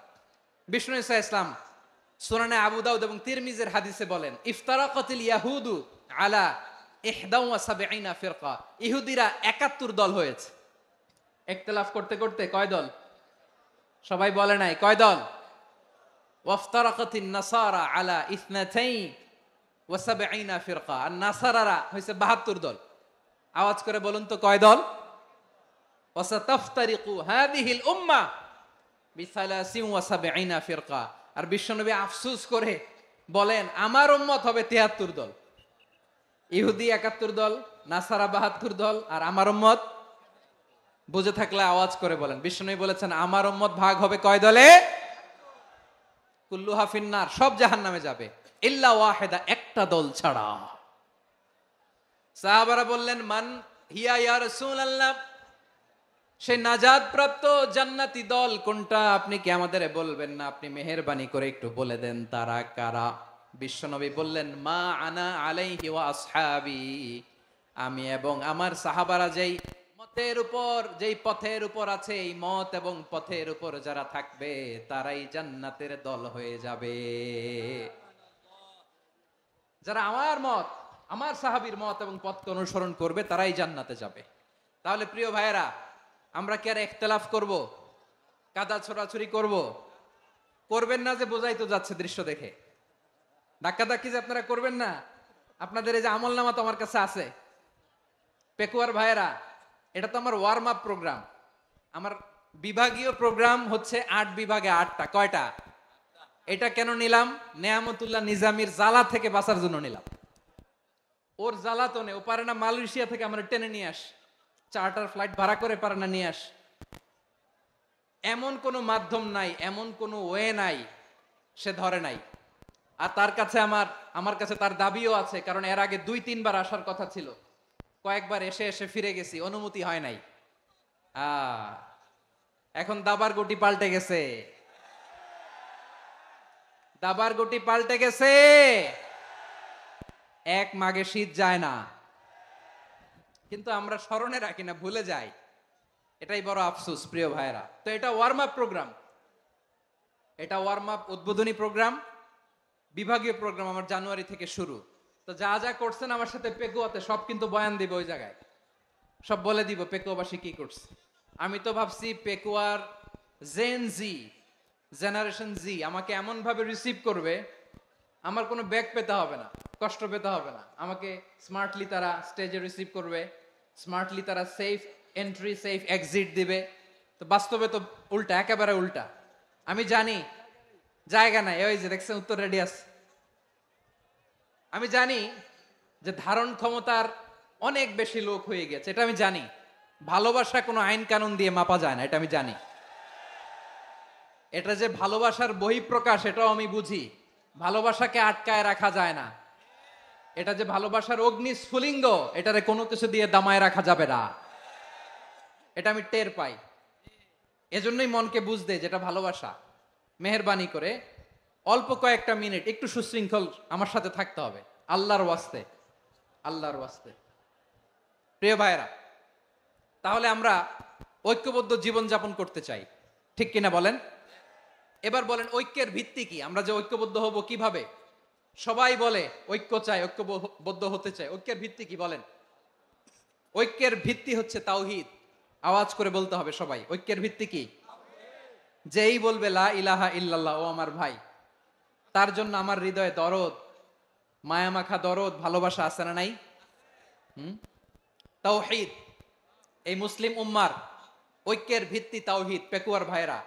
বিষ্ণু ঈসা ইসলাম সুনানে আবু দাউদ এবং তিরমিজির হাদিসে বলেন, ইফতারাকাতিল ইয়াহুদু আলা 71 ফিরকা, ইহুদিরা 71 দল হয়েছে। ইখতিলাফ করতে করতে কয় দল? সবাই বলে নাই, কয় দল? ওয়াফতারাকাতিন নাসারা আলা 72 ফিরকা, আর নাসারারা হইছে 72 দল। আওয়াজ করে বলুন তো, কয় দল? ওয়াসাতাফতারিকু হাযিহিল উম্মাহ বি73 ফিরকা। আর বিশ্বনবী আফসোস করে বলেন, আমার উম্মত হবে 73 দল। ইহুদি 71 দল, নাসারা 72 দল, আর আমার উম্মত, বুঝে থাকলে আওয়াজ করে বলেন। বিশ্বনবী বলেছেন, আমার উম্মত ভাগ হবে কয় দলে? কুল্লুহা ফিন্নার, সব জাহান্নামে যাবে। ইল্লা ওয়াহিদা, একটা দল ছাড়া। সাহাবারা বললেন, মান হিয়া ইয়া রাসূলুল্লাহ, সেই নাজাত প্রাপ্ত জান্নাতি দল কোনটা? আপনি কি আমাদের বলবেন না? আপনি মেহেরবানি করে একটু বলে দেন তারা কারা। বিশ্বনবী বললেন, মা আনা আলাইহি ওয়া আসহাবি, আমি এবং আমার সাহাবারা যেই মতের উপর, যেই পথের উপর আছে, এই মত এবং পথের উপর যারা থাকবে তারাই জান্নাতের দল হয়ে যাবে। যারা আমার মত, আমার সাহাবীর মত এবং পথকে অনুসরণ করবে তারাই জান্নাতে যাবে। তাহলে প্রিয় ভাইয়েরা, আমরা কি আর ইখতিলাফ করব, কাদা ছোড়াছুরি করব? করবেন না যে বোঝাই তো যাচ্ছে দৃশ্য দেখে। ধাক্কাধাক্কি যে আপনারা করবেন না। আপনাদের এই যে আমলনামা তো আমার কাছে আছে। পেকুয়ার ভাইয়েরা, এটা তো আমার ওয়ার্ম আপ প্রোগ্রাম। আমার বিভাগীয় প্রোগ্রাম হচ্ছে 8 বিভাগে 8টা। কয়টা? এটা কেন নিলাম? নেয়ামতুল্লাহ নিজামীর জ্বালা থেকে বাঁচার জন্য নিলাম। ওর জ্বালাতনে ও পারে না মালয়েশিয়া থেকে আমরা টেনে নিয়ে আস, চার্টার ফ্লাইট ভাড়া করে পারে না নিয়ে আস। এমন কোনো মাধ্যম নাই, এমন কোনো ওয়ে নাই সে ধরে নাই। আর তার কাছে আমার কাছে তার দাবিও আছে, কারণ এর আগে 2-3 বার আসার কথা ছিল। কয়েকবার এসে এসে ফিরে গেছি, অনুমতি হয় নাই। এখন দাবার গুটি পাল্টে গেছে, দাবার গুটি পাল্টে গেছে। এক মাঘে শীত যায় না, কিন্তু আমরা স্মরণে রাখি না, ভুলে যাই। এটাই বড় আফসোস প্রিয় ভাইরা। তো এটা ওয়ার্ম আপ প্রোগ্রাম, এটা ওয়ার্ম আপ উদ্বোধনী প্রোগ্রাম, বিভাগীয় প্রোগ্রাম আমার জানুয়ারি থেকে শুরু। তো যা যা করছেন আমার সাথে পেকুয়াতে সব কিন্তু বয়ান দিব, ওই জায়গায় সব বলে দিব পেকুয়াবাসী কি করছে। আমি তো ভাবছি পেকুয়ার জেনারেশন জি আমাকে এমন ভাবে রিসিভ করবে, আমার কোনো ব্যাক পেতে হবে না, কষ্ট পেতে হবে না। আমাকে স্মার্টলি তারা স্টেজে রিসিভ করবে, স্মার্টলি তারা সেফ এন্ট্রি সেফ এক্সিট দিবে। তো বাস্তবে তো উল্টা, একেবারে উল্টা। আমি জানি জায়গা নাই, ওই যে দেখছেন উত্তর রেডি আছে। আমি জানি যে ধারণ ক্ষমতার অনেক বেশি লোক হয়ে গেছে, এটা আমি জানি। ভালোবাসা কোনো আইন কানুন দিয়ে মাপা যায় না, এটা আমি জানি। এটা যে ভালোবাসার বহিঃপ্রকাশ এটাও আমি বুঝি। ভালোবাসাকে আটকায় রাখা যায় না। এটা যে ভালোবাসার অগ্নিস্ফুলিঙ্গ, এটারে কোনো কিছু দিয়ে দামায় রাখা যাবে না, এটা আমি টের পাই। এজন্যই মনকে বুঝতে যেটা ভালোবাসা। মেহেরবানি করে অল্প কয়েকটা মিনিট একটু সুশৃঙ্খল আমার সাথে থাকতে হবে, আল্লাহর ওয়াস্তে, আল্লাহর ওয়াস্তে। প্রিয় ভাইয়েরা, তাহলে আমরা ঐক্যবদ্ধ জীবন যাপন করতে চাই, ঠিক কিনা বলেন? এবার বলেন ঐক্যের ভিত্তি কি? আমরা যে ঐক্যবদ্ধ হব কিভাবে? সবাই বলে ঐক্য চাই, ঐক্যবদ্ধ হতে চাই। ঐক্যের ভিত্তি কি বলেন? ঐক্যের ভিত্তি হচ্ছে তাওহীদ। আওয়াজ করে বলতে হবে সবাই, ঐক্যের ভিত্তি কি? যেই বলবে লা ইলাহা ইল্লাল্লাহ, ও আমার ভাই, তার জন্য আমার হৃদয়ে দরদ, মায়ামাখা দরদ, ভালোবাসা আছে না নাই? তাওহীদ, এই মুসলিম উম্মার ঐক্যের ভিত্তি তাওহীদ। পেকুয়ার ভাইরা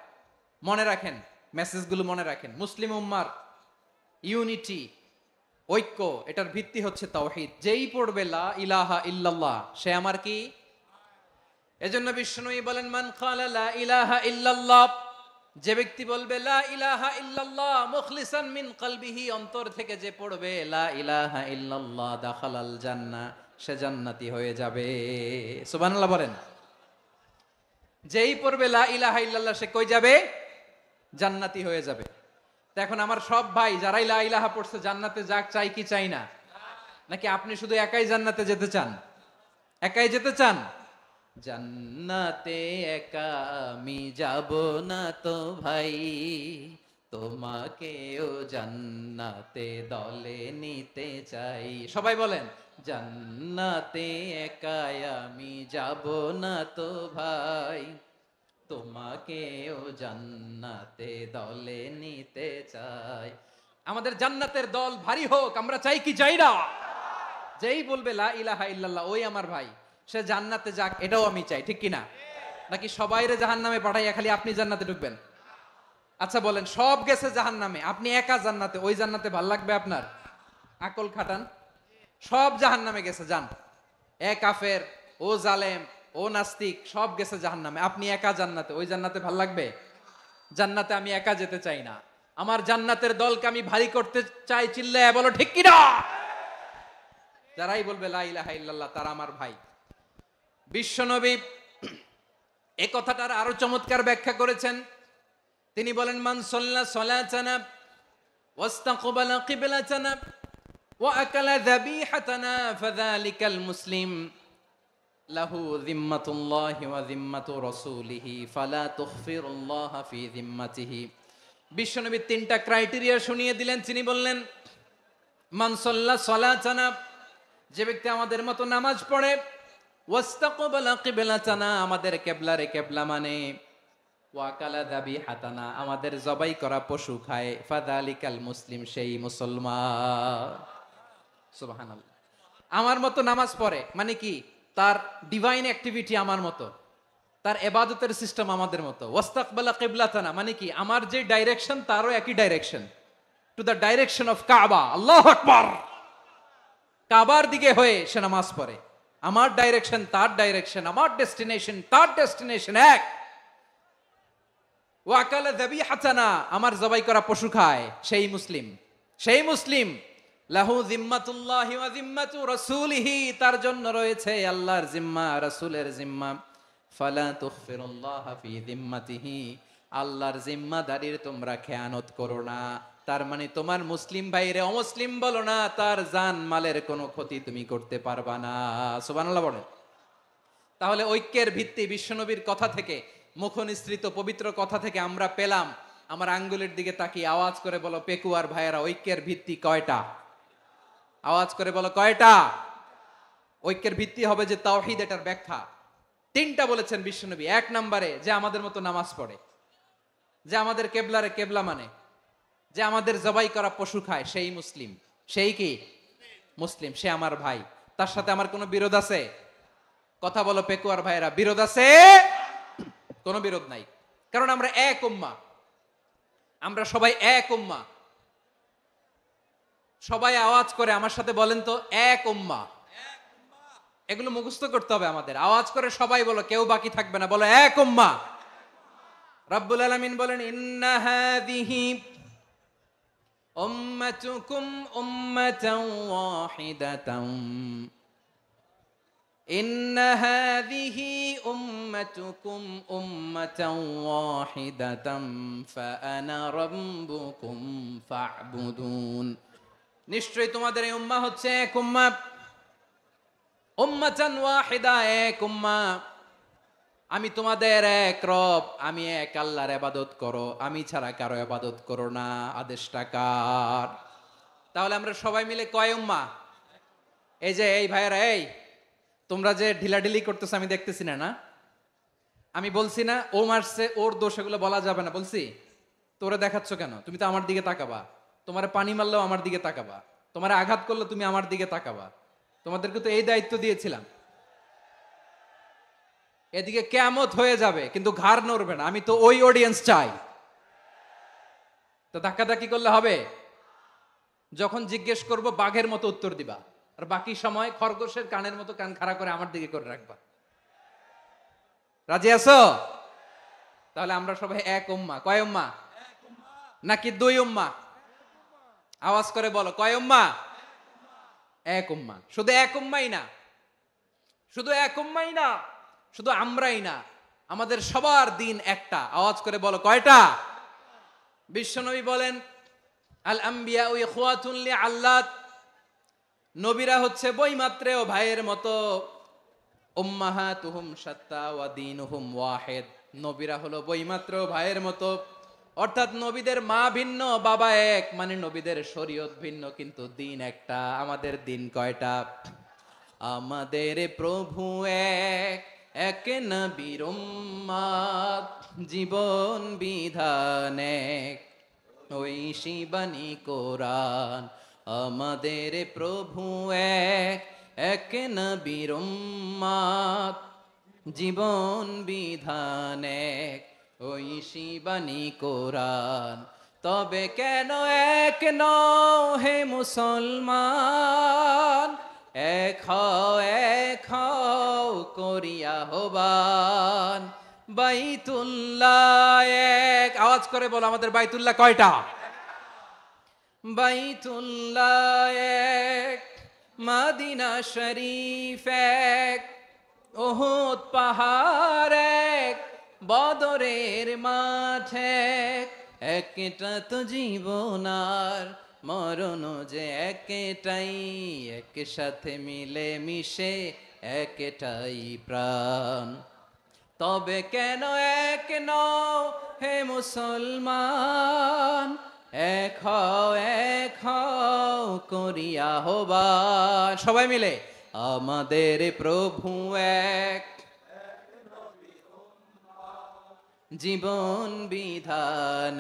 মনে রাখেন, মেসেজগুলো মনে রাখেন। মুসলিম উম্মার ইউনিটি, ঐক্য, এটার ভিত্তি হচ্ছে তাওহীদ। যেই পড়বে লা ইলাহা ইল্লাল্লাহ সে আমার কি? এজন্য বিষ্ণুই বলেন, মান ক্বালা লা ইলাহা ইল্লাল্লাহ, যে ব্যক্তি বলবে লা ইলাহা ইল্লাল্লাহ মুখলিসান মিন কলবিহি, অন্তর থেকে যে পড়বে লা ইলাহা ইল্লাল্লাহ, দাখালাল জান্নাহ, সে জান্নাতি হয়ে যাবে। সুবহানাল্লাহ বলেন। যেই পড়বে লা ইলাহা ইল্লাল্লাহ সে কই যাবে? জান্নাতি হয়ে যাবে। তো এখন আমার সব ভাই যারাই লা ইলাহা পড়ছে জান্নাতে যাক, চাই কি চাই না? নাকি আপনি শুধু একাই জান্নাতে যেতে চান? একাই যেতে চান? জান্নাতে একা আমি যাব না তো ভাই, তোমাকেও জান্নাতে দলে নিতে চাই। সবাই বলেন, জান্নাতে একা আমি যাব না তো ভাই, তোমাকেও জান্নাতে দলে নিতে চাই। আমাদের জান্নাতের দল ভারী হোক, আমরা চাই কি চাই না? যেই বলবে লা ইলাহা ইল্লাল্লাহ ওই আমার ভাই, সে জান্নাতে যাক, এটাও আমি চাই, ঠিক কিনা? নাকি সবাইরে জাহান্নামে পাঠাইয়া খালি আপনি জান্নাতে ঢুকবেন? আচ্ছা বলেন, সব গেছে জাহান্নামে, আপনি একা জান্নাতে, ওই জান্নাতে ভাল লাগবে আপনার? আকল খাটান। সব জাহান্নামে গেছে, যান। এ কাফের, ও জালেম, ও নাস্তিক, সব গেছে জাহান্নামে, আপনি একা জান্নাতে, ওই জান্নাতে ভাল লাগবে? জান্নাতে আমি একা যেতে চাই না। আমার জান্নাতের দলকে আমি ভারী করতে চাই, চিল্লায় বলো ঠিক কিনা। যারাই বলবে লা ইলাহা ইল্লাল্লাহ তারা আমার ভাই। বিশ্বনবী এই কথাটার আরো চমৎকার ব্যাখ্যা করেছেন। তিনি বলেন, মান সাল্লা সালাতানা ওয়াস্তাকবালা কিবলাতানা ওয়া আকালা যাবিহাতানা ফাযালিকাল মুসলিম লাহু যিম্মাতুল্লাহি ওয়া যিম্মাতু রাসূলিহি ফালা তুখফিরুল্লাহা ফি যিম্মাতিহি। বিশ্বনবী তিনটা ক্রাইটেরিয়া শুনিয়ে দিলেন। তিনি বললেন, মান সাল্লা সালাতানা, যে ব্যক্তি আমাদের মতো নামাজ পড়ে, ওয়াস্তাকবালা কিবলাতানা, আমাদের কিবলারে কিবলা মানে, ওয়াকালা যাবিহাতানা, আমাদের জবাই করা পশু খায়, ফাযালিকাল মুসলিম, সেই মুসলমান। সুবহানাল্লাহ। আমার মতো নামাজ পড়ে মানে কি, তার ডিভাইন অ্যাক্টিভিটি আমার মতো, তার ইবাদতের সিস্টেম আমাদের মতো। ওয়াস্তাকবালা কিবলাতানা মানে কি, আমার যে ডাইরেকশন তারও একই direction, to the direction of কাবা। আল্লাহু আকবার। কাবার দিকে হয়ে সে নামাজ পড়ে। আমার ডাইরেকশন তার ডাইরেকশন, আমার ডেস্টিনেশন তার ডেস্টিনেশন এক। ওয়াকালা যাবিহাতানা, আমার জবাই করা পশু খায়, সেই মুসলিম। সেই মুসলিম। লাহু যিম্মাতুল্লাহি ওয়া যিম্মাতু রাসূলিহি, তার জন্য রয়েছে আল্লাহর জিম্মা, রাসূলের জিম্মা। ফালা তুখফিরুল্লাহা ফি যিম্মাতিহি, আল্লাহর জিম্মাদারির তোমরা খেয়ানত করো না। তার মানে তোমার মুসলিম ভাইরে অমুসলিম বলো না, তার জান মালের কোনো ক্ষতি তুমি করতে পারবা না। সুবহানাল্লাহ বলেন। তাহলে ঐক্যের ভিত্তি বিশ্বনবীর কথা থেকে, মুখনিসৃত পবিত্র কথা থেকে আমরা পেলাম। আমার আঙ্গুলের দিকে তাকিয়ে আওয়াজ করে বলো পেকুয়ার ভাইয়েরা, ঐক্যের ভিত্তি কয়টা? আওয়াজ করে বলো কয়টা? ঐক্যের ভিত্তি হবে যে তাওহীদ, এটার ব্যাখ্যা তিনটা বলেছেন বিশ্বনবী। এক নম্বরে, যে আমাদের মতো নামাজ পড়ে, যে আমাদের কেবলারে কেবলা মানে, যে আমাদের জবাই করা পশু খায়, সেই মুসলিম। সেই কি মুসলিম, সে আমার ভাই। তার সাথে আমার কোনো বিরোধ আছে? কথা বলো পেকুয়ার ভাইয়েরা, বিরোধ আছে? কোনো বিরোধ নাই, কারণ আমরা এক উম্মাহ, আমরা সবাই এক উম্মাহ। সবাই আওয়াজ করে আমার সাথে বলেন তো, এক উম্মাহ। এগুলো মুখস্থ করতে হবে আমাদের। আওয়াজ করে সবাই বলো, কেউ বাকি থাকবে না, বলো এক উম্মাহ। রব্বুল আলামিন বলেন, ইন্না হাযিহি উম্মাতুকুম উম্মাতান ওয়াহিদাতান, ইন্না হাযিহি উম্মাতুকুম উম্মাতান ওয়াহিদাতান ফাআনা রাব্বুকুম ফা'বুদুন। নিশ্চয়ই তোমাদের এই উম্মাহ হচ্ছে এক উম্মাহ। উম্মাতান ওয়াহিদা, এক উম্মাহ। আমি তোমাদের এক রব, আমি এক আল্লাহর ইবাদত করো, আমি ছাড়া কারো ইবাদত করো না। আদেশটা কার? তাহলে আমরা সবাই মিলে কয় উম্মাহ? এই যে এই ভাইয়েরা, এই তোমরা যে ঢিলাঢিলি করতেছো আমি দেখতেছি না, না? আমি বলছি না ও মারছে, ওর দোষ, এগুলো বলা যাবে না। বলছি তোরে দেখাচ্ছ কেন? তুমি তো আমার দিকে তাকাবা। তোমারে পানি মারলেও আমার দিকে তাকাবা, তোমারে আঘাত করলে তুমি আমার দিকে তাকাবা। তোমাদেরকে তো এই দায়িত্ব দিয়েছিলাম। এদিকে কিয়ামত হয়ে যাবে কিন্তু ঘাড় নড়বে না। আমি তো ওই অডিয়েন্স চাই। তো ধাক্কাধাক্কি করলে হবে? যখন জিজ্ঞেস করব বাঘের মতো উত্তর দিবা, আর বাকি সময় খরগোশের কানের মতো কান খাড়া করে আমার দিকে করে রাখবা। রাজি আছো? তাহলে আমরা সবাই এক উম্মাহ। কয় উম্মাহ? নাকি দুই উম্মাহ? আওয়াজ করে বলো, কয় উম্মাহ? এক উম্মাহ। শুধু এক উম্মাই না, শুধু এক উম্মাই না, শুধু আমরাই না, আমাদের সবার দিন একটা। আওয়াজ করে বলো কয়টা? বিশ্বনবী বলেন, আল আম্বিয়া ইখওয়াতুন লিআল্লাত, নবীরা হচ্ছে বৈমাত্রেয় ভাইয়ের মতো। উম্মাহাতুহুম শাত্তা ওয়া দীনুহুম ওয়াহিদ, নবীরা হলো বৈমাত্রেয় ভাইয়ের মতো। অর্থাৎ নবীদের মা ভিন্ন, বাবা এক, মানে নবীদের শরীয়ত ভিন্ন, কিন্তু দিন একটা। আমাদের দিন কয়টা? আমাদের প্রভু এক, এক নবীর উম্মাত, জীবন বিধান এক, ওই শিবানী কোরআন। আমাদের প্রভু এক, এক নবীর উম্মাত, জীবন বিধান এক, ওই শিবানী কোরআন। তবে কেন এক নও হে মুসলমান, এক হও করিয়া হবান। বাইতুল্লাহ এক। আওয়াজ করে বলো, আমাদের বাইতুল্লাহ কয়টা? বাইতুল্লাহ এক, মদিনা শরীফ এক, উহুদ পাহাড় এক, বদরের মাঠ এক, একটা তো জীবন আর মরণ যে একটাই, একসাথে মিলে মিশে একটাই প্রাণ। তবে কেন এক নও হে মুসলমান, এক হও করিয়া আহ্বান। সবাই মিলে আমাদের প্রভু এক, জীবন বিধান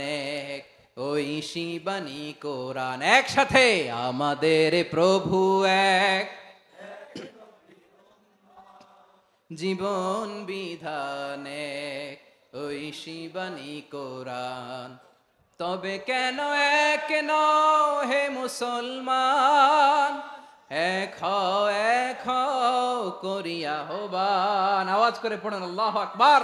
এক, ওই শিবানী কোরআন। একসাথে আমাদের প্রভু এক, জীবন বিধান এক, ওই শিবানী কোরআন। তবে কেন এক নও হে মুসলমান, এক হও করিয়া আহ্বান। আওয়াজ করে পড়েন আল্লাহু আকবার।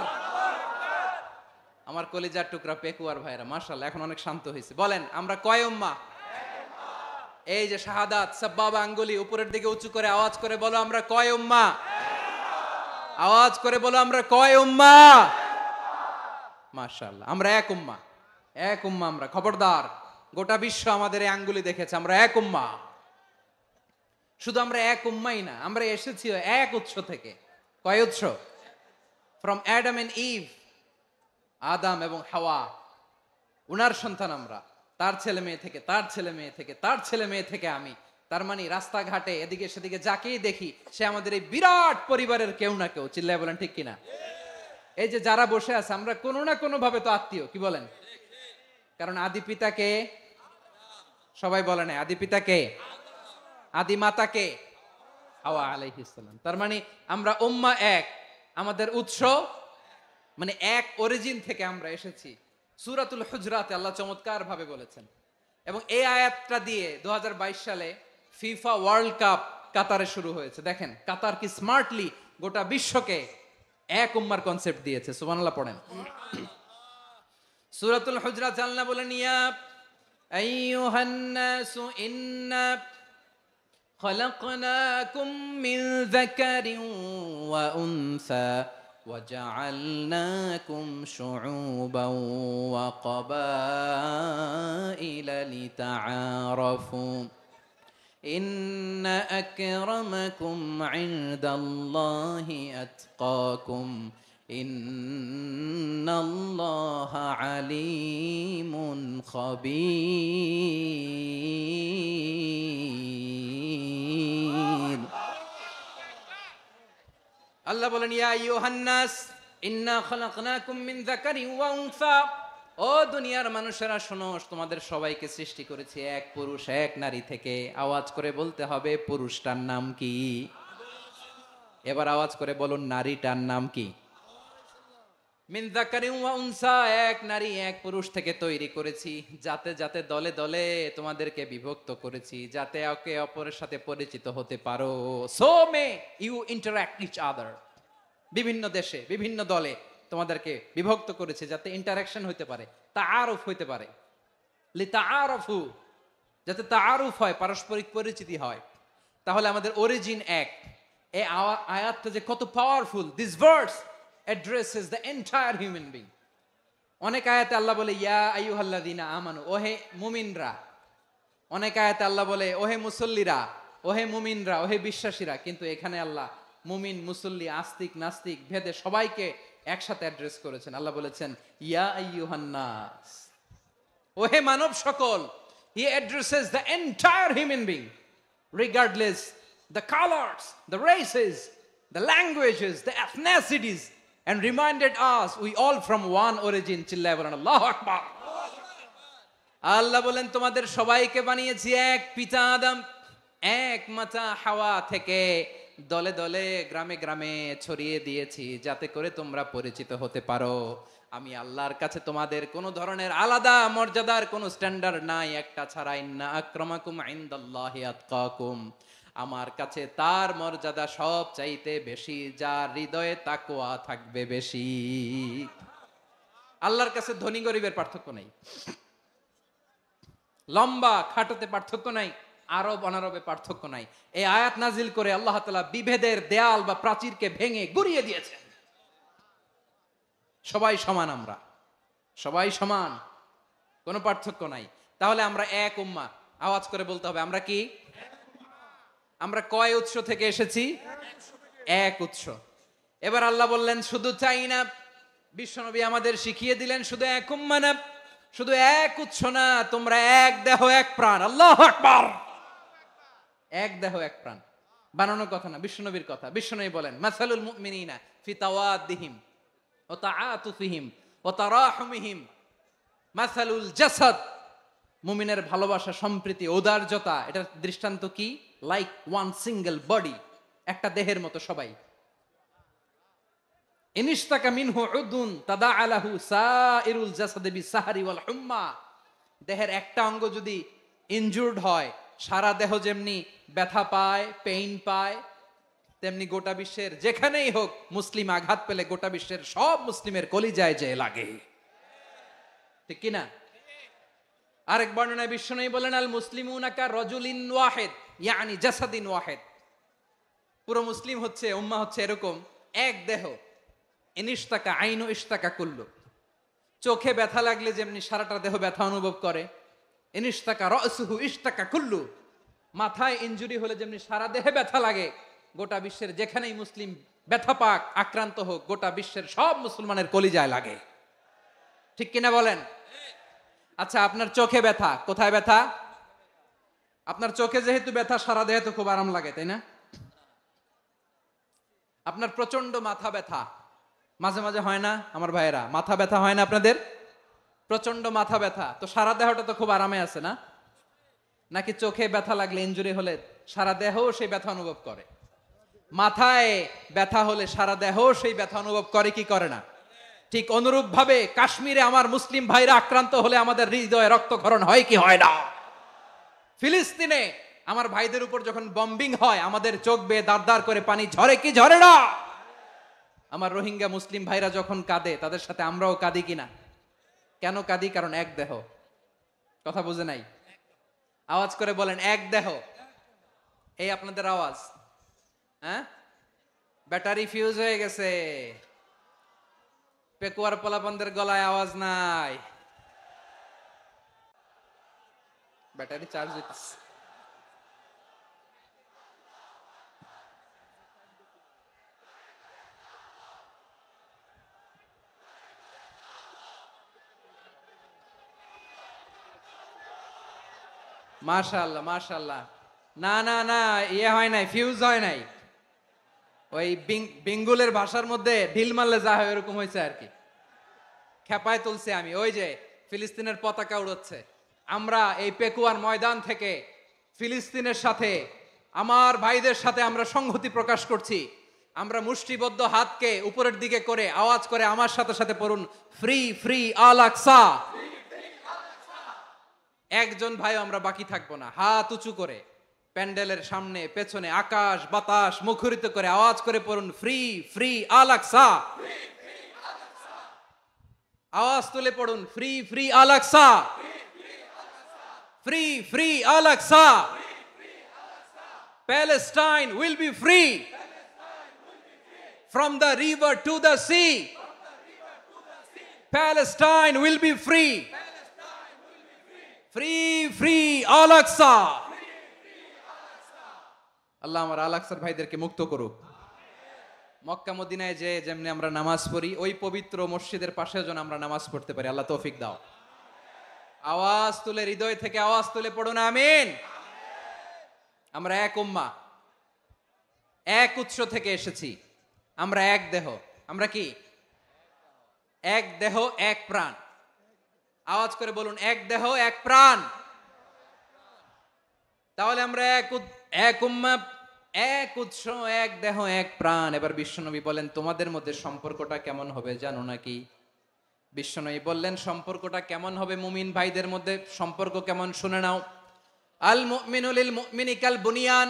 আমার কলিজার টুকরা পেকুয়ার ভাইরা মাশাআল্লাহ এখন অনেক শান্ত হয়েছে। বলেন আমরা কয় উম্মাহ? এই যে শাহাদাত সাব্বাবা আঙ্গুলি উপরের দিকে উঁচু করে আওয়াজ করে বলো আমরা কয় উম্মাহ? আওয়াজ করে বলো আমরা কয় উম্মাহ? মাশাআল্লাহ আমরা এক উম্মাহ, এক উম্মাহ আমরা। খবরদার, গোটা বিশ্ব আমাদের এই আঙ্গুলি দেখেছে, আমরা এক উম্মাহ। শুধু আমরা এক উম্মাই না, আমরা এসেছি এক উৎস থেকে। কয় উৎস? ফ্রম অ্যাডাম এন্ড ইভ, আদম এবং হাওয়া, উনার সন্তান আমরা। তার ছেলে মেয়ে থেকে, তার ছেলে মেয়ে থেকে, তার ছেলে মেয়ে থেকে আমি। তার মানে রাস্তাঘাটে এদিকে সেদিকে যাকেই দেখি সে আমাদের এই বিরাট পরিবারের কেউ না কেউ। চিল্লায় বলেন ঠিক কিনা? এই যে যারা বসে আছে আমরা কোনো না কোনো ভাবে তো আত্মীয়, কি বলেন? কারণ আদি পিতাকে সবাই বলে না, আদি পিতাকে, আদি মাতাকে হাওয়া আলাইহিস সালাম। তার মানে আমরা উম্মাহ এক, আমাদের উৎস মানে এক অরিজিন থেকে আমরা এসেছি। সূরাতুল হুজরাতে আল্লাহ চমৎকার ভাবে বলেছেন। এবং এই আয়াতটা দিয়ে 2022 সালে ফিফা ওয়ার্ল্ড কাপ কাতারে শুরু হয়েছে। দেখেন কাতার কি স্মার্টলি গোটা বিশ্বকে এক উম্মার কনসেপ্ট দিয়েছে। সুবহানাল্লাহ পড়েন। সূরাতুল হুজরাত আল্লাহ বলেন, ইয়া আইয়ুহান নাসু ইন্না খলাকনাকুম মিন যাকারিন ওয়া উনসা وجعلناكم شعوبا وقبائل لتعارفوا إن أكرمكم عند الله أتقاكم إن الله عليم خبير। আল্লাহ বলেন, ইয়া আইয়ুহান নাস ইন্না খলাকনাকুম মিন যাকারিন ওয়া উনসা, ও দুনিয়ার মানুষেরা শোনো, তোমাদের সবাইকে সৃষ্টি করেছি এক পুরুষ এক নারী থেকে। আওয়াজ করে বলতে হবে পুরুষটার নাম কি? এবার আওয়াজ করে বলুন নারীটার নাম কি? মিন যাকারিন ওয়া উনসা, এক নারী এক পুরুষ থেকে তৈরি করেছি। যাতে যাতে দলে দলে তোমাদেরকে বিভক্ত করেছি, যাতে একে অপরের সাথে পরিচিত হতে পারো। So may you interact each other. বিভিন্ন দেশে বিভিন্ন দলে তোমাদেরকে বিভক্ত করেছে যাতে ইন্টারাকশন হইতে পারে, তাআরুফ হইতে পারে। লিতাআরাফু, যাতে তাআরুফ হয়, পারস্পরিক পরিচিতি হয়। তাহলে আমাদের অরিজিন এক। এই আয়াতটা যে কত powerful. This verse addresses the entire human being. অনেক আয়াতে আল্লাহ বলে ইয়া আইয়ুহাল্লাযীনা আমানু, ওহে মুমিনরা। অনেক আয়াতে আল্লাহ বলে ওহে মুসল্লিরা, ওহে মুমিনরা, ওহে বিশ্বাসীরা। কিন্তু এখানে আল্লাহ মুমিন মুসল্লি আস্তিক নাস্তিক ভেদে সবাইকে একসাথে অ্যাড্রেস করেছেন। আল্লাহ বলেছেন ইয়া আইয়ুহান নাস, ওহে মানব সকল। He addresses the entire human being regardless the colors, the races, the languages, the ethnicities, and reminded us we all from one origin. চিল্লায় বলেন আল্লাহু আকবার। আল্লাহ বলেন তোমাদের সবাইকে বানিয়েছি এক পিতা আদম, এক মাতা হাওয়া থেকে। দলে দলে গ্রামে গ্রামে ছড়িয়ে দিয়েছি যাতে করে তোমরা পরিচিত হতে পারো। আমি আল্লাহর কাছে তোমাদের কোনো ধরনের আলাদা মর্যাদার কোনো স্ট্যান্ডার্ড নাই, একটা ছাড়া। ইন্না আক্রামাকুম ইনদাল্লাহি আতকাকুম, আমার কাছে তার মর্যাদা সব চাইতে বেশি যার হৃদয়ে তাকওয়া থাকবে বেশি। আল্লাহর কাছে ধনী গরিবের পার্থক্য নেই। লম্বা খাটোতে পার্থক্য নাই, আরব অনারবে পার্থক্য নাই। এই আয়াত নাজিল করে আল্লাহ তাআলা বিভেদের দেয়াল বা প্রাচীরকে ভেঙে গুড়িয়ে দিয়েছেন। সবাই সমান, আমরা সবাই সমান, কোনো পার্থক্য নাই। তাহলে আমরা এক উম্মাহ। আওয়াজ করে বলতে হবে, আমরা কি? আমরা কয় উৎস থেকে এসেছি? এক উৎস। এবার আল্লাহ বললেন শুধু চাই না, বিশ্বনবী আমাদের শিখিয়ে দিলেন শুধু এক উম্মাহ না, শুধু এক উৎস না, তোমরা এক দেহ এক প্রাণ। আল্লাহু আকবার। এক দেহ এক প্রাণ বানানোর কথা না, বিশ্বনবীর কথা। বিশ্বনবী বলেন মাসালুল মুমিনিনা ফি তাওয়াদ্দিহিম ওয়া তাআতুফিহিম ওয়া তারাহুমিহিম মাসালুল জাসাদ। মুমিনের ভালোবাসা, সম্প্রীতি, ঔদার্যতা, এটার দৃষ্টান্ত কি? লাইক ওয়ান সিঙ্গেল বডি, একটা দেহের মতো সবাই। ইনিশতাকা মিনহু উদুন তাদাআ লাহু সাইরুল জাসাদি বিসাহরি ওয়াল হুম্মা। দেহের একটা অঙ্গ যদি ইনজুরড হয়, সারা দেহ যেমনি ব্যথা পায়, পেইন পায়, তেমনি গোটা বিশ্বের যেখানেই হোক মুসলিম আঘাত পেলে গোটা বিশ্বের সব মুসলিমের কলিজায় যে লাগে, ঠিক কিনা? আরেক বর্ণনায় বিশ্বনবী বলেন আল মুসলিমুনা কা রাজুলিন ওয়াহিদ ইয়ানি জাসাদিন ওয়াহিদ। পুরো মুসলিম হচ্ছে, উম্মাহ হচ্ছে এরকম এক দেহ। ইনিশতাকা আইনু ইশতাকা কুল্লু। চোখে ব্যথা লাগলে যেমনি সারাটা দেহ ব্যথা অনুভব করে, ইনিশতাকা রাসুহু ইশতাকা কুল্লু। মাথায় ইনজুরি হলে যেমনি সারা দেহে ব্যথা লাগে, গোটা বিশ্বের যেখানেই মুসলিম ব্যথা পাক, আক্রান্ত হোক, গোটা বিশ্বের সব মুসলমানের কলিজায় লাগে, ঠিক কিনা বলেন? আচ্ছা, আপনার চোখে ব্যথা, কোথায় ব্যথা? আপনার চোখে যেহেতু ব্যথা, সারা দেহে তো খুব আরাম লাগে, তাই না? আপনার প্রচন্ড মাথা ব্যথা মাঝে মাঝে হয় না আমার ভাইয়েরা? মাথা ব্যথা হয় না আপনাদের? প্রচন্ড মাথা ব্যথা, তো সারা দেহটা তো খুব আরামে আছে না? নাকি চোখে ব্যথা লাগলে, ইনজুরি হলে সারা দেহ সেই ব্যথা অনুভব করে? মাথায় ব্যথা হলে সারা দেহ সেই ব্যথা অনুভব করে কি করে না? ঠিক অনুরূপ ভাবে কাশ্মীরে আমার মুসলিম ভাইরা আক্রান্ত হলে আমাদের হৃদয়ে রক্তক্ষরণ হয় কি হয় না? ফিলিস্তিনে আমার ভাইদের উপর যখন বম্বিং হয়, আমাদের চোখ বেয়ে দাঁড় দাঁড় করে পানি ঝরে কি ঝরে না? আমার রোহিঙ্গা মুসলিম ভাইরা যখন কাঁদে, তাদের সাথে আমরাও কাঁদি কিনা? কেন কাঁদি? কারণ এক দেহ। কথা বুঝে নাই? আওয়াজ করে বলেন এক দেহ। এই আপনাদের আওয়াজ, হ্যাঁ? ব্যাটারি ফিউজ হয়ে গেছে, পেকুয়ার পোলাপনদের গলায় আওয়াজ নাই, ব্যাটারি চার্জ হইতেছে। মাশাআল্লাহ মাশাআল্লাহ। না না না, ইয়ে হয় নাই, ফিউজ হয় নাই। ওই বেঙ্গলের ভাষার মধ্যে ঢিল মারলে যা হয় এরকম হয়েছে আর কি। খেপায় তুলছে আমি। ওই যে ফিলিস্তিনের পতাকা উড়াচ্ছে, আমরা এই পেকুয়ার ময়দান থেকে ফিলিস্তিনের সাথে, আমার ভাইদের সাথে আমরা সংহতি প্রকাশ করছি। আমরা মুষ্টিবদ্ধ হাতকে উপরের দিকে করে আওয়াজ করে আমার সাথে সাথে পড়ুন, ফ্রি ফ্রি আল আকসা। একজন ভাই আমরা বাকি থাকবো না। হাত উঁচু করে প্যান্ডেলের সামনে পেছনে আকাশ বাতাস মুখরিত করে আওয়াজ করে পড়ুন, ফ্রি ফ্রি আল আকসা। আওয়াজ তুলে পড়ুন, free free Al Aqsa, free free Al Aqsa. Palestine will be free from the river to the sea. Palestine will be free. Free free Al Aqsa. আল্লাহ আমার আল আকসার ভাইদেরকে মুক্ত করুক। মক্কা মদিনায় যে যেমনি আমরা নামাজ পড়ি, ওই পবিত্র মসজিদের পাশেও যেন আমরা নামাজ পড়তে পারি। আল্লাহ তৌফিক দাও। আওয়াজ তুলে, হৃদয় থেকে আওয়াজ তুলে পড়ুন আমিন। আমরা এক উম্মাহ, এক উৎস থেকে এসেছি, আমরা এক দেহ। আমরা কি? এক দেহ এক প্রাণ। আওয়াজ করে বলুন, এক দেহ এক প্রাণ। তাহলে আমরা এক উম্মাহ, এক উৎস, এক দেহ এক প্রাণ। এবার বিশ্বনবী বলেন, তোমাদের মধ্যে সম্পর্কটা কেমন হবে জানো নাকি? বিশ্বনবী বললেন, সম্পর্কটা কেমন হবে মুমিন ভাইদের মধ্যে? সম্পর্ক কেমন শুনে নাও। আল মুমিনু লিল মুমিনি কাল বুনিয়ান,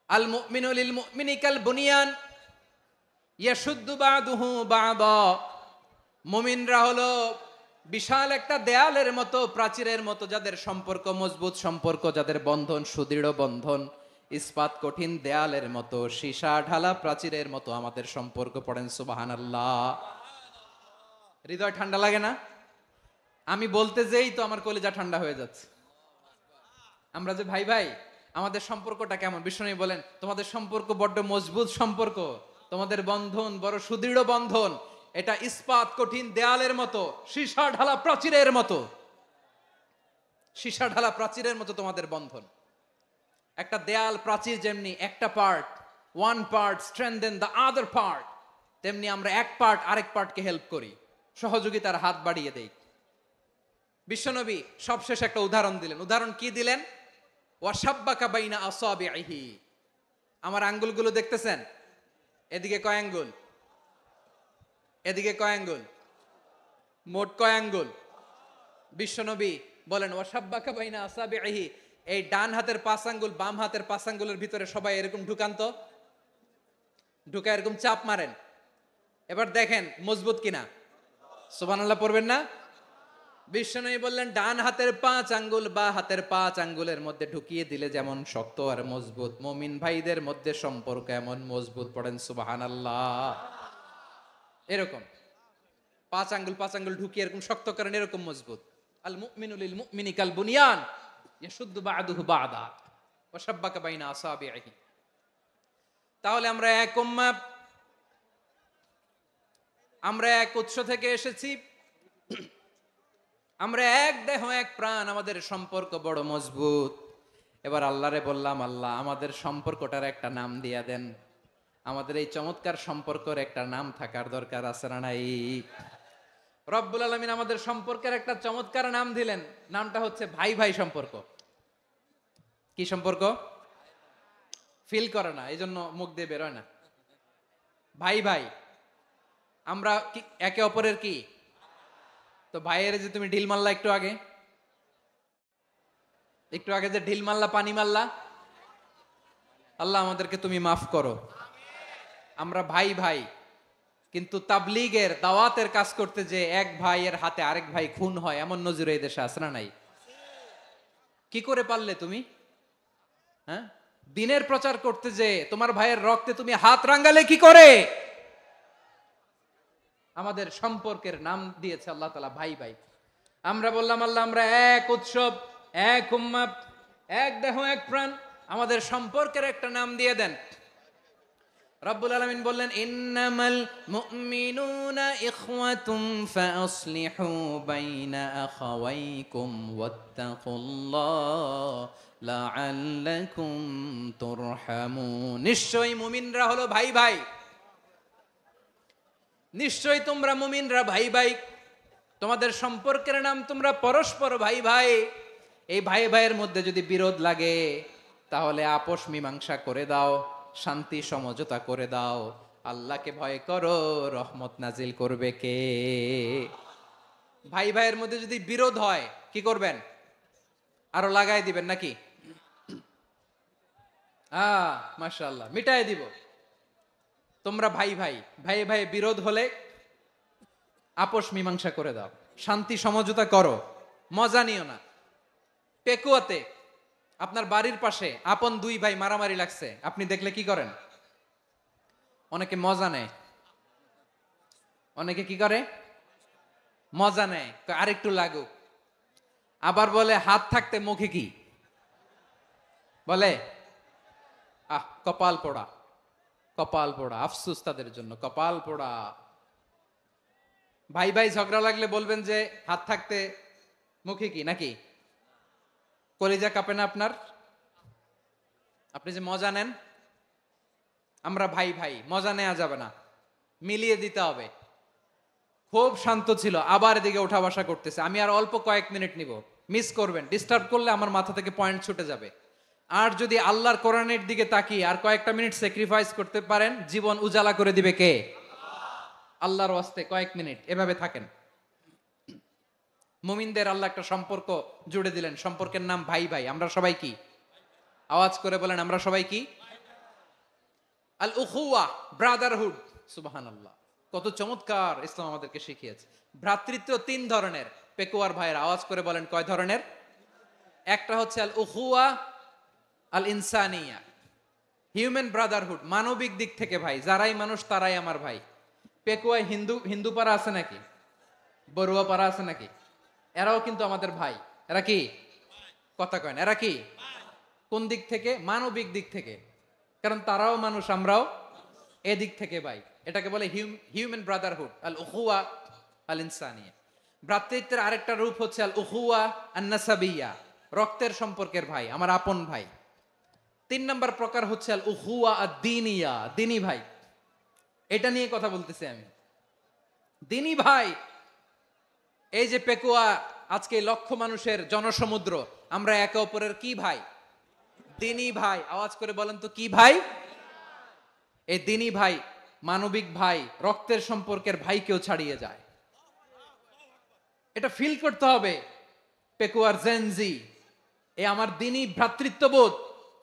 আল মুমিনু লিল মুমিনি কাল বুনিয়ান ইয়াশুদ্দু বাদুহু বাদা। মুমিনরা হলো বিশাল একটা দেয়ালের মতো, প্রাচীরের মতো যাদের সম্পর্ক মজবুত, সম্পর্ক যাদের বন্ধন সুদৃঢ় বন্ধন, ইস্পাত কঠিন দেয়ালের মতো, সীসা ঢালা প্রাচীরের মতো আমাদের সম্পর্ক। পড়েন সুবহানাল্লাহ। হৃদয় ঠান্ডা লাগে না? আমি বলতে যেই তো আমার কলিজা ঠান্ডা হয়ে যাচ্ছে। আমরা যে ভাই ভাই, আমাদের সম্পর্কটা কেমন? বিষ্ণু বলেন তোমাদের সম্পর্ক বড্ড মজবুত সম্পর্ক, তোমাদের বন্ধন বড় সুদৃঢ় বন্ধন, এটা ইস্পাত কঠিন দেয়ালের মতো, সীসা ঢালা প্রাচীরের মতো। সীসা ঢালা প্রাচীরের মতো তোমাদের বন্ধন। একটা দেয়াল প্রাচীর যেমনি একটা part, one part strengthen the other part, তেমনি আমরা এক পার্ট আরেক পার্টকে হেল্প করি, সহযোগিতার হাত বাড়িয়ে দেই। বিশ্বনবী সবশেষ একটা উদাহরণ দিলেন। উদাহরণ কি দিলেন? ওয়াসাব্বাকা বাইনা আসাবিহি। আমার আঙ্গুলগুলো দেখতেছেন? এদিকে কয় আঙ্গুল? এদিকে কয় আঙ্গুল? মোট কয় আঙ্গুল? বিশ্বনবী বলেন ওয়াসাব্বাকা বাইনা আসাবিহি, এই ডান হাতের 5 আঙ্গুল বাম হাতের 5 আঙ্গুলের ভিতরে সবাই এরকম ঢুকান তো, ঢুকা এরকম চাপ মারেন। এবার দেখেন মজবুত কিনা। সুবহানাল্লাহ পড়বেন না? বিশ্বনবী বললেন ডান হাতের 5 আঙ্গুল বা হাতের 5 আঙ্গুলের মধ্যে ঢুকিয়ে দিলে যেমন শক্ত আর মজবুত, মুমিন ভাইদের মধ্যে সম্পর্ক এমন মজবুত। পড়েন সুবহানাল্লাহ। এরকম 5 আঙ্গুল ঢুকিয়ে এরকম শক্ত করেন, এরকম মজবুত। আল মুমিনু লিল মুমিনি কাল বুনিয়ান ইয়াশুদ্দু বা'দুহু বা'দা ওয়া শাব্বাকা বাইনা আসাবিহি। তাহলে আমরা এক উম্মাহ, আমরা এক উৎস থেকে এসেছি, আমরা এক দেহ এক প্রাণ, আমাদের সম্পর্ক বড় মজবুত। এবার আল্লাহরে বললাম, আল্লাহ আমাদের সম্পর্কটার একটা নাম দিয়া দেন। আমাদের এই চমৎকার সম্পর্কের একটা নাম থাকার দরকার আছে না নাই? রব্বুল আলামিন আমাদের সম্পর্কের একটা চমৎকার নাম দিলেন। নামটা হচ্ছে ভাই ভাই সম্পর্ক। কি সম্পর্ক? ফিল করে না, এই জন্য মুখ দিয়ে বেরোয় না। ভাই ভাই, আমরা কি একে অপরের কি? তো ভাইয়ের যে তুমি ঢিল মারলা একটু আগে, যে ঢিল মারলা, পানি মারলা, আল্লাহ আমাদেরকে তুমি মাফ করো। আমরা ভাই ভাই, কিন্তু তাবলীগের দাওয়াতের কাজ করতে যে এক ভাইয়ের হাতে আরেক ভাই খুন হয়, এমন নজির এই দেশে আছে না নাই? কি করে পারলে তুমি? হ্যাঁ, দিনের প্রচার করতে যে তোমার ভাইয়ের রক্তে তুমি হাত রাঙ্গালে কি করে? আমাদের সম্পর্কের নাম দিয়েছে আল্লাহ তাআলা ভাই ভাই। আমরা বললাম আল্লাহ আমরা এক উৎসব, এক উম্মাহ, এক দেহ এক প্রাণ, আমাদের সম্পর্কের একটা নাম দিয়ে দেন। রব্বুল আলামিন বললেন ইন্নামাল মুমিনুনা ইখওয়াতুন ফাসলিহু বাইনা আখাওয়াইকুম ওয়াত্তাকুল্লাহ লাআল্লাকুম তুরহামুন। নিশ্চয়ই মুমিনরা হলো ভাই ভাই, নিশ্চয়ই তোমরা মুমিনরা ভাই ভাই, তোমাদের সম্পর্কের নাম তোমরা পরস্পর ভাই ভাই। এই ভাই ভাইয়ের মধ্যে যদি বিরোধ লাগে তাহলে আপোষ মীমাংসা করে দাও, শান্তি সমঝোতা করে দাও। আল্লাহকে ভয় করো, রহমত নাজিল করবে কে? ভাই ভাইয়ের মধ্যে যদি বিরোধ হয় কি করবেন? আরো লাগাই দিবেন নাকি? মাশাআল্লাহ, মিটাই দিব। তোমরা ভাই ভাই, ভাই ভাই বিরোধ হলে আপোষ মীমাংসা করে দাও, শান্তি সমঝোতা করো, মজা নিও না। পেকুয়াতে আপনার বাড়ির পাশে আপন দুই ভাই মারামারি লাগছে, আপনি দেখলে কি করেন? অনেকে মজা নেয়। অনেকে কি করে? মজা নেয়, আরেকটু লাগুক। আবার বলে হাত থাকতে মুখে কি বলে? কপাল পোড়া, কপাল পোড়া। আফসোস তাদের জন্য, কপাল পোড়া। ভাই ভাই ঝগড়া লাগলে বলবেন যে হাত থাকতে মুখে কি, নাকি? কলিজা কাঁপে না আপনার? আপনি যে মজা নেন। আমরা ভাই ভাই, মজা নেওয়া যাবে না, মিলিয়ে দিতে হবে। খুব শান্ত ছিল, আবার এদিকে ওঠা বসা করতেছে। আমি আর অল্প কয়েক মিনিট নিব, মিস করবেন। ডিস্টার্ব করলে আমার মাথা থেকে পয়েন্ট ছুটে যাবে। আর যদি আল্লাহর কোরআনের দিকে তাকিয়ে আর কয়েকটা মিনিট স্যাক্রিফাইস করতে পারেন, জীবন উজালা করে দিবে কে? আল্লাহর ওয়াস্তে কয়েক মিনিট এভাবে থাকেন। মুমিনদের আল্লাহ একটা সম্পর্ক জুড়ে দিলেন, সম্পর্কের নাম ভাই ভাই। আমরা সবাই কি? আওয়াজ করে বলেন, আমরা সবাই কি? আল উখুয়া, ব্রাদারহুড। সুবহানাল্লাহ। কত চমৎকার ইসলাম আমাদেরকে শিখিয়েছে। ভ্রাতৃত্ব তিন ধরনের। পেকুয়ার ভাইয়ের আওয়াজ করে বলেন কয় ধরনের? একটা হচ্ছে আল উখুয়া আল ইনসানিয়া, হিউম্যান ব্রাদারহুড, মানবিক দিক থেকে ভাই, যারাই মানুষ তারাই আমার ভাই। পেকুয়ায় হিন্দু পাড়া আছে নাকি? বড়ুয়া পাড়া আছে নাকি? এরাও কিন্তু আমাদের ভাই। এরা কি? কথা কয় না, এরা কি? কোন দিক থেকে? মানবিক দিক থেকে, কারণ তারাও মানুষ, আমরাও এদিক থেকে ভাই। এটাকে বলে হিউম্যান ব্রাদারহুড, আল উখুয়া আল ইনসানিয়া। ভ্রাতৃত্বের আরেকটা রূপ হচ্ছে আল উখুয়া আন নাসাবিয়া, রক্তের সম্পর্কের ভাই, আমার আপন ভাই। তিন নম্বর প্রকার হচ্ছে আল উখুয়া আদ দ্বীনিয়া, দ্বীনি ভাই। এটা নিয়ে কথা বলতেছি আমি। দ্বীনি ভাই, এই যে পেকুয়া, আজকে লক্ষ মানুষের জনসমুদ্র, আমরা একে অপরের কি ভাই? দ্বীনি ভাই। আওয়াজ করে বলেন তো কি ভাই? এই দ্বীনি ভাই, মানবিক ভাই, রক্তের সম্পর্কের ভাইকেও ছাড়িয়ে যায়। এটা ফিল করতে হবে। পেকুয়ার জেনজি, এ আমার দ্বীনি ভ্রাতৃত্ববোধ।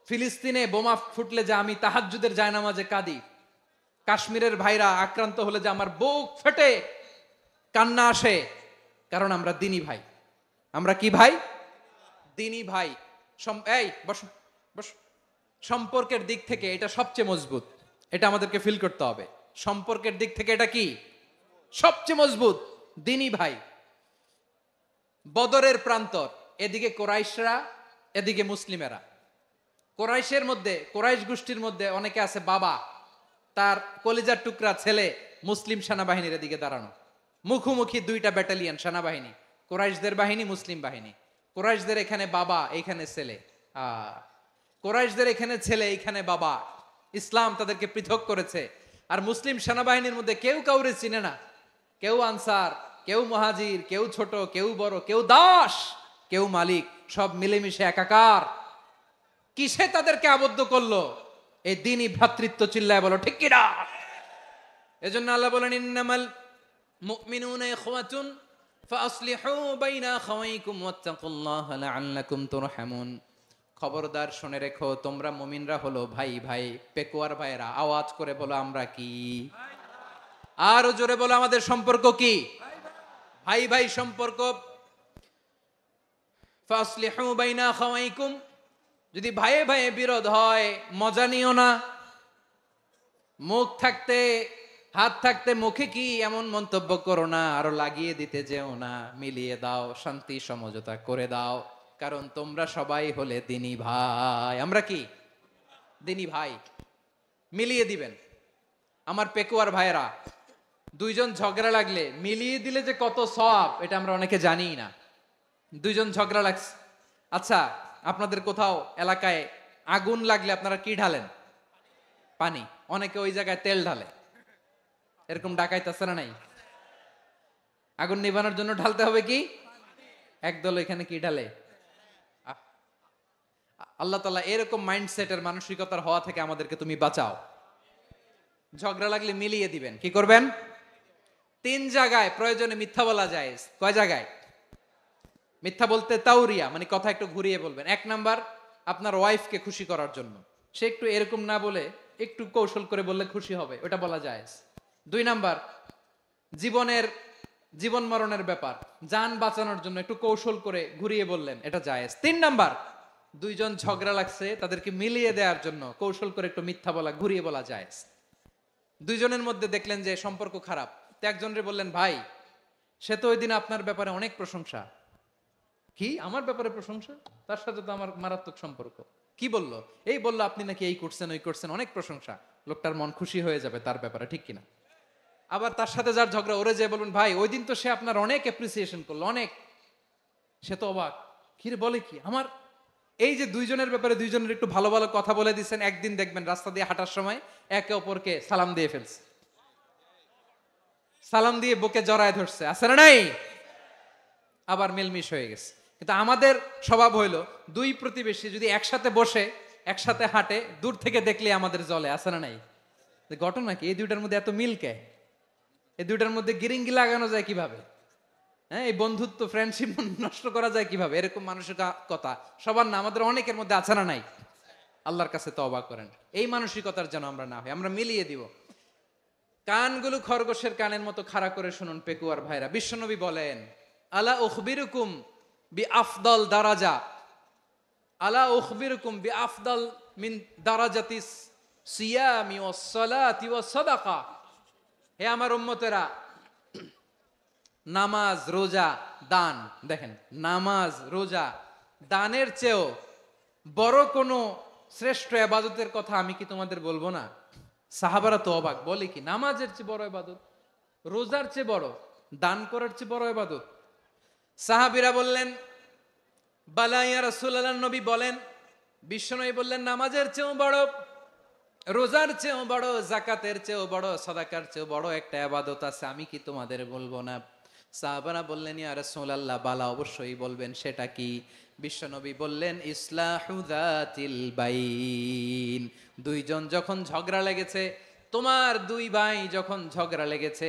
ফিলিস্তিনে বোমা ফুটলে যে আমি তাহাজ্জুদের জায়নামাজে কাঁদি, কাশ্মীরের ভাইরা আক্রান্ত হলে যে আমার বুক ফেটে কান্না আসে, কারণ আমরা দ্বীনি ভাই। আমরা কি ভাই? দ্বীনি ভাই। এই বসো বসো। সম্পর্কের দিক থেকে এটা সবচেয়ে মজবুত। এটা আমাদেরকে ফিল করতে হবে। সম্পর্কের দিক থেকে এটা কি? সবচেয়ে মজবুত। দ্বীনি ভাই। বদরের প্রান্তর, এদিকে কোরাইশরা, এদিকে মুসলিমেরা। কোরাইশের মধ্যে, কোরাইশ গোষ্ঠীর মধ্যে অনেকে আছে বাবা, তার কলিজার টুকরা ছেলে মুসলিম সেনাবাহিনীর এদিকে দাঁড়ানো, মুখোমুখি দুইটা ব্যাটালিয়ন সেনাবাহিনী, কোরাইশদের বাহিনী, মুসলিম বাহিনী। কোরাইশদের এখানে বাবা, এইখানে ছেলে। কোরাইশদের এখানে ছেলে, এইখানে বাবা। ইসলাম তাদেরকে পৃথক করেছে। আর মুসলিম সেনাবাহিনীর মধ্যে কেউ কাউরে চিনে না। কেউ আনসার, কেউ মুহাজির, কেউ ছোট, কেউ বড়, কেউ দাস, কেউ মালিক, সব মিলেমিশে একাকার। কিসে তাদেরকে আবদ্ধ করলো? এই দ্বীনি ভ্রাতৃত্ব। চিল্লায় বলো ঠিক কিনা? এজন্য আল্লাহ বলেন ইন্নামাল মুমিনুনা ইখওয়াতুন ফাসলিহু বাইনা আখাওয়াইকুম ওয়াত্তাকুল্লাহা লাআল্লাকুম তুরহামুন। খবরদার শুনে রেখো, তোমরা মুমিনরা হলো ভাই ভাই। পেকুয়ার ভাইরা আওয়াজ করে বলো আমরা কি? আরো জোরে বলো আমাদের সম্পর্ক কি? ভাই ভাই সম্পর্ক। ফাসলিহু বাইনা আখাওয়াইকুম, যদি ভাইয়ে ভাইয়ে বিরোধ হয় মজা নিও না। মুখ থাকতে, হাত থাকতে মুখে কি এমন মন্তব্য করো না, আরো লাগিয়ে দিতে যেও না। মিলিয়ে দাও, শান্তি সমঝোতা করে দাও, কারণ তোমরা সবাই হলে দ্বীনি ভাই। আমরা কি? দ্বীনি ভাই। মিলিয়ে দিবেন। আমার পেকুয়ার ভাইয়েরা, দুইজন ঝগড়া লাগলে মিলিয়ে দিলে যে কত সওয়াব, এটা আমরা অনেকে জানি না। দুইজন ঝগড়া লাগছে, আচ্ছা আপনাদের কোথাও এলাকায় আগুন লাগলে আপনারা কি ঢালেন? পানি। অনেকে ওই জায়গায় তেল ঢালে। এরকম ডাকাইতে আছে না নাই? আগুন নিভানোর জন্য ঢালতে হবে কি? একদল এখানে কি ঢালে? আল্লাহ তাআলা এরকম মাইন্ডসেটের, মানসিকতার হওয়া থেকে আমাদেরকে তুমি বাঁচাও। ঝগড়া লাগলে মিলিয়ে দিবেন। কি করবেন? তিন জায়গায় প্রয়োজনে মিথ্যা বলা যায়। কয় জায়গায় মিথ্যা বলতে? তাউরিয়া, মানে কথা একটু ঘুরিয়ে বলবেন। এক নাম্বার, আপনার ওয়াইফকে খুশি করার জন্য, সে একটু এরকম না বলে একটু কৌশল করে বললে খুশি হবে, ওটা বলা যায়। দুই নাম্বার, জীবন মরণের ব্যাপার, জান বাঁচানোর জন্য একটু কৌশল করে ঘুরিয়ে বললেন, এটা জায়েজ। তিন নাম্বার, দুইজন ঝগড়া লাগছে তাদেরকে মিলিয়ে দেওয়ার জন্য কৌশল করে একটু মিথ্যা বলা, ঘুরিয়ে বলা জায়েজ। দুইজনের মধ্যে দেখলেন যে সম্পর্ক খারাপ, তো একজনরে বললেন ভাই, সে তো ওই দিন আপনার ব্যাপারে অনেক প্রশংসা। কি আমার ব্যাপারে প্রশংসা? তার সাথে তো আমার মারাত্মক সম্পর্ক। কি বললো? এই বললো আপনি নাকি এই করছেন ওই করছেন, অনেক প্রশংসা। লোকটার মন খুশি হয়ে যাবে তার ব্যাপারে, ঠিক কিনা? আবার তার সাথে যার ঝগড়া, ওরে যে বলুন ভাই ওই দিন তো সে আপনার অনেক অ্যাপ্রিসিয়েশন করলো, অনেক। সে তো অবাক, কিরে বলে কি আমার? এই যে দুইজনের ব্যাপারে দুইজনের একটু ভালো ভালো কথা বলে দিচ্ছেন, একদিন দেখবেন রাস্তা দিয়ে হাঁটার সময় একে অপরকে সালাম দিয়ে ফেলছে, সালাম দিয়ে বুকে জড়ায় ধরছে, আছে না নাই? আবার মিলমিশ হয়ে গেছে। কিন্তু আমাদের স্বভাব হইলো, দুই প্রতিবেশী যদি একসাথে বসে একসাথে হাঁটে, দূর থেকে দেখলে আমাদের জলে, আছে না নাই? ঘটনা কি? এই দুইটার মধ্যে এত মিল কে? এই দুইটার মধ্যে গিরিঙ্গি লাগানো যায় কিভাবে? হ্যাঁ, এই বন্ধুত্ব, ফ্রেন্ডশিপ নষ্ট করা যায় কিভাবে? এরকম মানসিকতা সবার না, আমাদের অনেকের মধ্যে আছে না নাই? আল্লাহর কাছে তওবা করেন এই মানসিকতার যেন আমরা না হই, আমরা মিলিয়ে দিব। কানগুলো খরগোশের কানের মতো খাড়া করে শুনুন পেকুয়ার ভাইরা, বিশ্বনবী বলেন, আলা উখবিরুকুম বি আফদল দারাজা, আলা উখবিরুকুম বি আফদল মিন দারাজাতিস সিয়ামি ওয়াস সালাতি ওয়াস সাদাকা। হে আমার উম্মতেরা, নামাজ, রোজা, দান, দেখেন নামাজ, রোজা, দানের চেয়েও বড় কোনো শ্রেষ্ঠ ইবাদতের কথা আমি কি তোমাদের বলবো না? সাহাবারা তো অবাক, বলে কি নামাজের চেয়ে বড় ইবাদত, রোজার চেয়ে বড়, দান করার চেয়ে বড় ইবাদত? সাহাবীরা বললেন, বালা ইয়া রাসূলুল্লাহ, নবী বলেন। বিশ্বনবী বললেন, নামাজের চেয়েও বড়, রোজার চেয়েও বড়, যাকাতের চেয়েও বড়, সাদাকার চেয়েও বড় একটা ইবাদত আছে, আমি কি তোমাদের বলবো না? সাহাবারা বললেন, ইয়া রাসূলুল্লাহ, বালা, অবশ্যই বলবেন, সেটা কি? বিশ্বনবী বললেন, ইসলাহু যাতিল বাইন। দুইজন যখন ঝগড়া লেগেছে, তোমার দুই ভাই যখন ঝগড়া লেগেছে,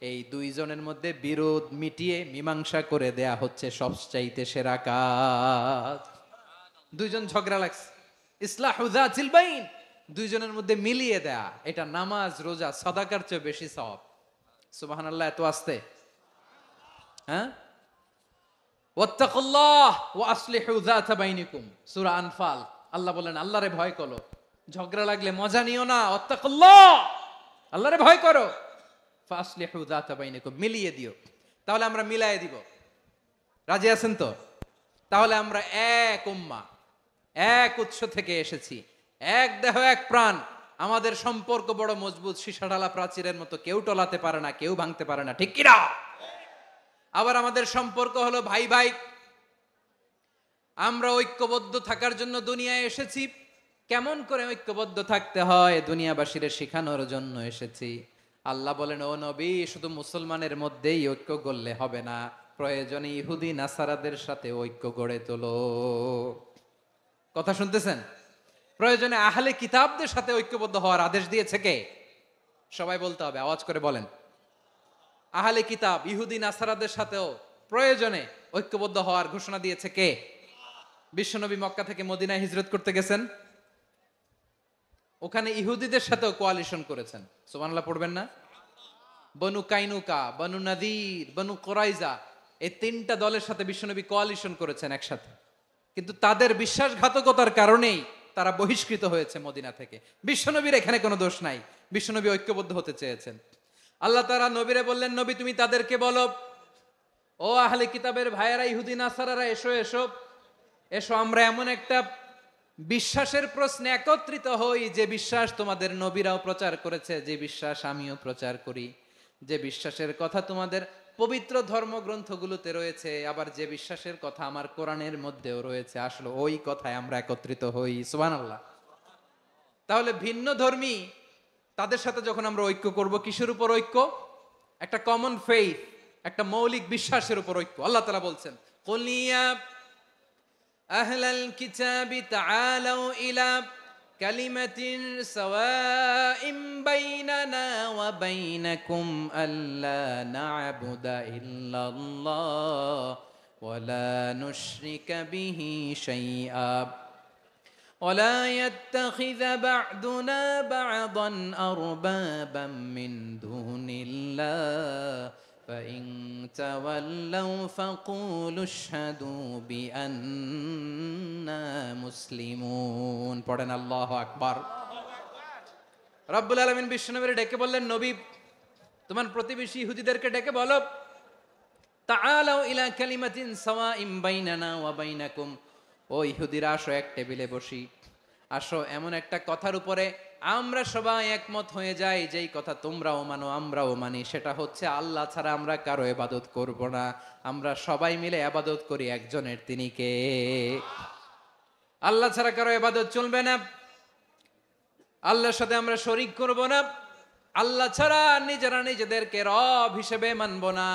এই দুইজনের মধ্যে বিরোধ মিটিয়ে মীমাংসা করে দেয়া হচ্ছে সবচাইতে সেরা কাজ। দুইজন ঝগড়া লাগছে, ইসলাহু যাতিল বাইন, দুইজনের মধ্যে মিলিয়ে দেয়া, এটা নামাজ, রোজা, সাদাকার চেয়ে বেশি সওয়াব। সুবহানাল্লাহ, এত আস্তে, হ্যাঁ? ওয়াত্তাকুল্লাহ ওয়া আসলিহু যাতা বাইনিকুম, সূরা আনফাল। আল্লাহ বলেন, আল্লাহরে ভয় করো, ঝগড়া লাগলে মজা নিও না, ওয়াত্তাকুল্লাহ, আল্লাহরে ভয় করো, ফাসলিহু যাতা বাইনিকুম, মিলিয়ে দিও। তাহলে আমরা মিলায়ে দিব, রাজি আছেন তো? তাহলে আমরা এক উম্মাহ, এক উৎস থেকে এসেছি, এক দেহ এক প্রাণ, আমাদের সম্পর্ক বড় মজবুত, সীসাঢালা প্রাচীরের মতো, কেউ টলাতে পারে না, কেউ ভাঙতে পারে না, ঠিক কিনা? আবার আমাদের সম্পর্ক হলো ভাই ভাই, আমরা ঐক্যবদ্ধ থাকার জন্য দুনিয়ায় এসেছি। কেমন করে ঐক্যবদ্ধ থাকতে হয় দুনিয়াবাসীরে শেখানোর জন্য এসেছি। আল্লাহ বলেন, ও নবী, শুধু মুসলমানের মধ্যেই ঐক্য গড়লে হবে না, প্রয়োজনে ইহুদি নাসারাদের সাথে ঐক্য গড়ে তোলো। কথা শুনতেছেন? প্রয়োজনে আহলে কিতাবদের সাথে ঐক্যবদ্ধ হওয়ার আদেশ দিয়েছে কে? সবাই বলতে হবে, আওয়াজ করে বলেন। আহলে কিতাব, ইহুদি নাসারাদের সাথেও প্রয়োজনে ঐক্যবদ্ধ হওয়ার ঘোষণা দিয়েছে কে? বিশ্বনবী মক্কা থেকে মদিনায় হিজরত করতে গেছেন, ওখানে ইহুদিদের সাথেও কোয়ালিশন করেছেন। সুবহানাল্লাহ পড়বেন না? বনু কাইনুকা, বনু নাদির, বনু কুরাইজা, এই তিনটা দলের সাথে বিশ্বনবী কোয়ালিশন করেছেন একসাথে, কিন্তু তাদের বিশ্বাসঘাতকতার কারণেই তারা বহিষ্কৃত হয়েছে মদিনা থেকে। বিশ্বনবীর এখানে কোনো দোষ নাই, বিশ্বনবী ঐক্যবদ্ধ হতে চেয়েছেন। আল্লাহ তাআলা নবীরে বললেন, নবী তুমি তাদেরকে বলো, ও আহলে কিতাবের ভাইয়েরা, ইহুদি নাসারারা, এসো এসো এসো, আমরা এমন একটা বিশ্বাসের প্রশ্নে একত্রিত হই, যে বিশ্বাস তোমাদের নবীরাও প্রচার করেছে, যে বিশ্বাস আমিও প্রচার করি, যে বিশ্বাসের কথা তোমাদের পবিত্র ধর্মগ্রন্থগুলোতে রয়েছে, আবার যে বিশ্বাসের কথা আমার কোরআনের মধ্যেও রয়েছে, আসলে ওই কথায় আমরা একত্রিত হই। সুবহানাল্লাহ। তাহলে ভিন্ন ধর্মী তাদের সাথে যখন আমরা ঐক্য করব, কিসের উপর ঐক্য? একটা কমন ফেইথ, একটা মৌলিক বিশ্বাসের উপর ঐক্য। আল্লাহ তাআলা বলছেন, কুল ইয়া আহলাল কিতাবি তাআলাউ ইলা কালিমাতিন সাওয়াইন বাইনানা ওয়া বাইনাকুম আল্লা না'বুদা ইল্লাল্লাহ ওয়া লা নুশরিকা বিহি শাইআ ولا يتخذ بعضنا بعضا أربابا من دون الله فإن تولوا فقولوا اشهدوا بأننا مسلمون। পড়েন আল্লাহু আকবার। রব্বুল আলামিন বিশ্বনবীর ডেকে বললেন, নবী তোমার প্রতিবেশী ইহুদিদেরকে ডেকে বলো, তাআলাউ ইলা কালিমাতিন সাওয়াইন বাইনানা ওয়া বাইনাকুম, ও ইহুদিরা, আসো এক টেবিলে বসি, আসো এমন একটা কথার উপরে আমরা সবাই একমত হয়ে যাই, যেই কথা তোমরাও মানো আমরাও মানি, সেটা হচ্ছে আল্লাহ ছাড়া আমরা কারো ইবাদত করব না, আমরা সবাই মিলে ইবাদত করি একজনের, তিনি কে? আল্লাহ ছাড়া কারো ইবাদত চলবে না, আল্লাহর সাথে আমরা শরীক করব না, আল্লাহ ছাড়া নিজেরা নিজেদেরকে রব হিসেবে মানব না।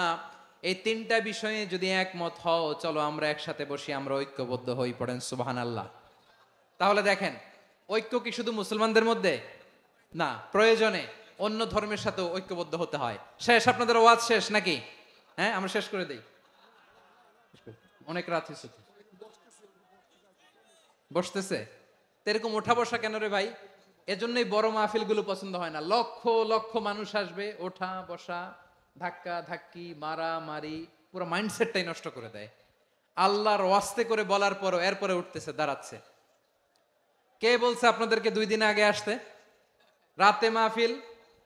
এই তিনটা বিষয়ে যদি একমত হও, চলো আমরা একসাথে বসি, আমরা ঐক্যবদ্ধ হই। পড়েন সুবহানাল্লাহ। তাহলে দেখেন, ঐক্য কি শুধু মুসলমানদের মধ্যে না, প্রয়োজনে অন্য ধর্মের সাথেও ঐক্যবদ্ধ হতে হয়। শেষ, আপনাদের ওয়াজ শেষ নাকি? হ্যাঁ, আমরা শেষ করে দেই, অনেক রাত হয়েছে। বসতেছে এরকম ওঠা বসা কেন রে ভাই? এজন্যই বড় মাহফিল গুলো পছন্দ হয় না। লক্ষ লক্ষ মানুষ আসবে, ওঠা বসা, ধাক্কা ধাক্কি, মারা মারি, পুরো মাইন্ডসেটটাই নষ্ট করে দেয়। আল্লাহর ওয়াস্তে করে বলার পরও এরপরে উঠতেছে, দাঁড়াচ্ছে। কে বলছে আপনাদেরকে 2 দিন আগে আসতে? রাতে মাহফিল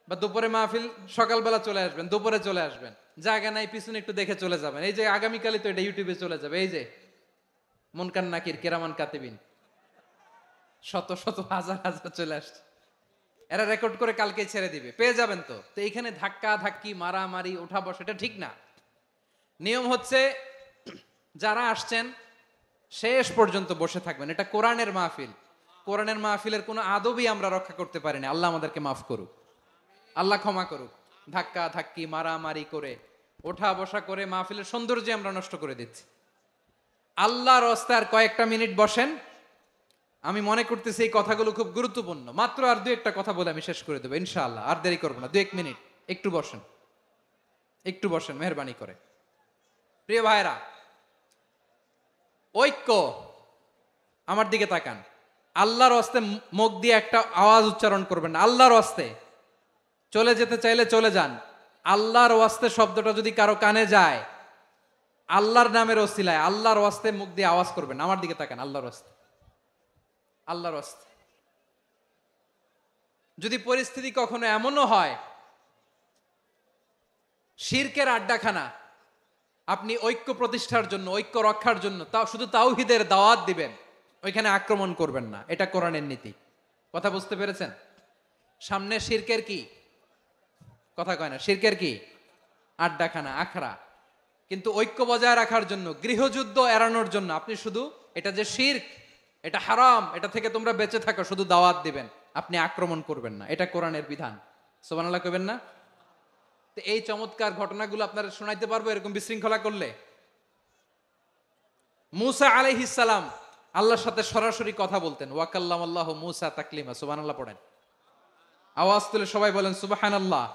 বা দুপুরে মাহফিল, সকালবেলা চলে আসবেন, দুপুরে চলে আসবেন, জায়গা নাই পিছনে একটু দেখে চলে যাবেন। এই যে আগামীকালই তো এটা ইউটিউবে চলে যাবে, এই যে মুনকার নাকির কেরামান কাতিবিন, শত শত হাজার হাজার চলে আসছে, এরা রেকর্ড করে কালকে ছেড়ে দিবে, পেয়ে যাবেন। তো তো এইখানে ধাক্কা ধাক্কি, মারামারি, ওঠা বসা, এটা ঠিক না। নিয়ম হচ্ছে যারা আসছেন শেষ পর্যন্ত বসে থাকবেন। এটা কোরআনের মাহফিল। কোরআনের মাহফিলের কোনো আদবই আমরা রক্ষা করতে পারিনি। আল্লাহ আমাদেরকে মাফ করুক, আল্লাহ ক্ষমা করুক। ধাক্কা ধাক্কি, মারামারি করে, ওঠা বসা করে মাহফিলের সৌন্দর্য আমরা নষ্ট করে দিচ্ছি। আল্লাহর রাস্তায় আর কয়েকটা মিনিট বসেন। আমি মনে করতেছি এই কথাগুলো খুব গুরুত্বপূর্ণ। মাত্র আর 2-1টা কথা বলে আমি শেষ করে দেবো ইনশাআল্লাহ, আর দেরি করবো না। 2-1 মিনিট একটু বসেন, একটু বসেন মেহরবানি করে। প্রিয় ভাইরা, ঐক্য, আমার দিকে তাকান। আল্লাহর রাস্তে মুখ দিয়ে একটা আওয়াজ উচ্চারণ করবেন না। আল্লাহর রাস্তে চলে যেতে চাইলে চলে যান। আল্লাহর ওয়াস্তে শব্দটা যদি কারো কানে যায়, আল্লাহর নামের ওসিলায় আল্লাহর ওয়াস্তে মুখ দিয়ে আওয়াজ করবেন। আমার দিকে তাকান। আল্লাহর ওয়াস্তে, আল্লাহর ওয়াস্তে। যদি পরিস্থিতি কখনো এমনও হয় শিরকের আড্ডাখানা, আপনি ঐক্য প্রতিষ্ঠার জন্য, ঐক্য রক্ষার জন্য শুধু তাওহীদের দাওয়াত দিবেন, ওইখানে আক্রমণ করবেন না। এটা কোরআনের নীতি। কথা বুঝতে পেরেছেন? সামনে শিরকের কি কথা কয় না, শিরকের কি আড্ডাখানা, আখড়া। কিন্তু ঐক্য বজায় রাখার জন্য, গৃহযুদ্ধ এড়ানোর জন্য আপনি শুধু এটা যে শিরক, এটা হারাম, এটা থেকে তোমরা বেঁচে থাকো, শুধু দাওয়াত দিবেন, আপনি আক্রমণ করবেন না। এটা কোরআনের বিধান। সুবহানাল্লাহ কইবেন না? তো এই চমৎকার ঘটনাগুলো আপনারা শোনাইতে পারবো এরকম বিশৃঙ্খলা করলে। মূসা আলাইহিস সালাম আল্লাহর সাথে সরাসরি কথা বলতেন। ওয়াকাল্লামাল্লাহু মূসা তাকলিমা। সুবহানাল্লাহ পড়েন, আওয়াজ তুলে সবাই বলেন সুবহানাল্লাহ।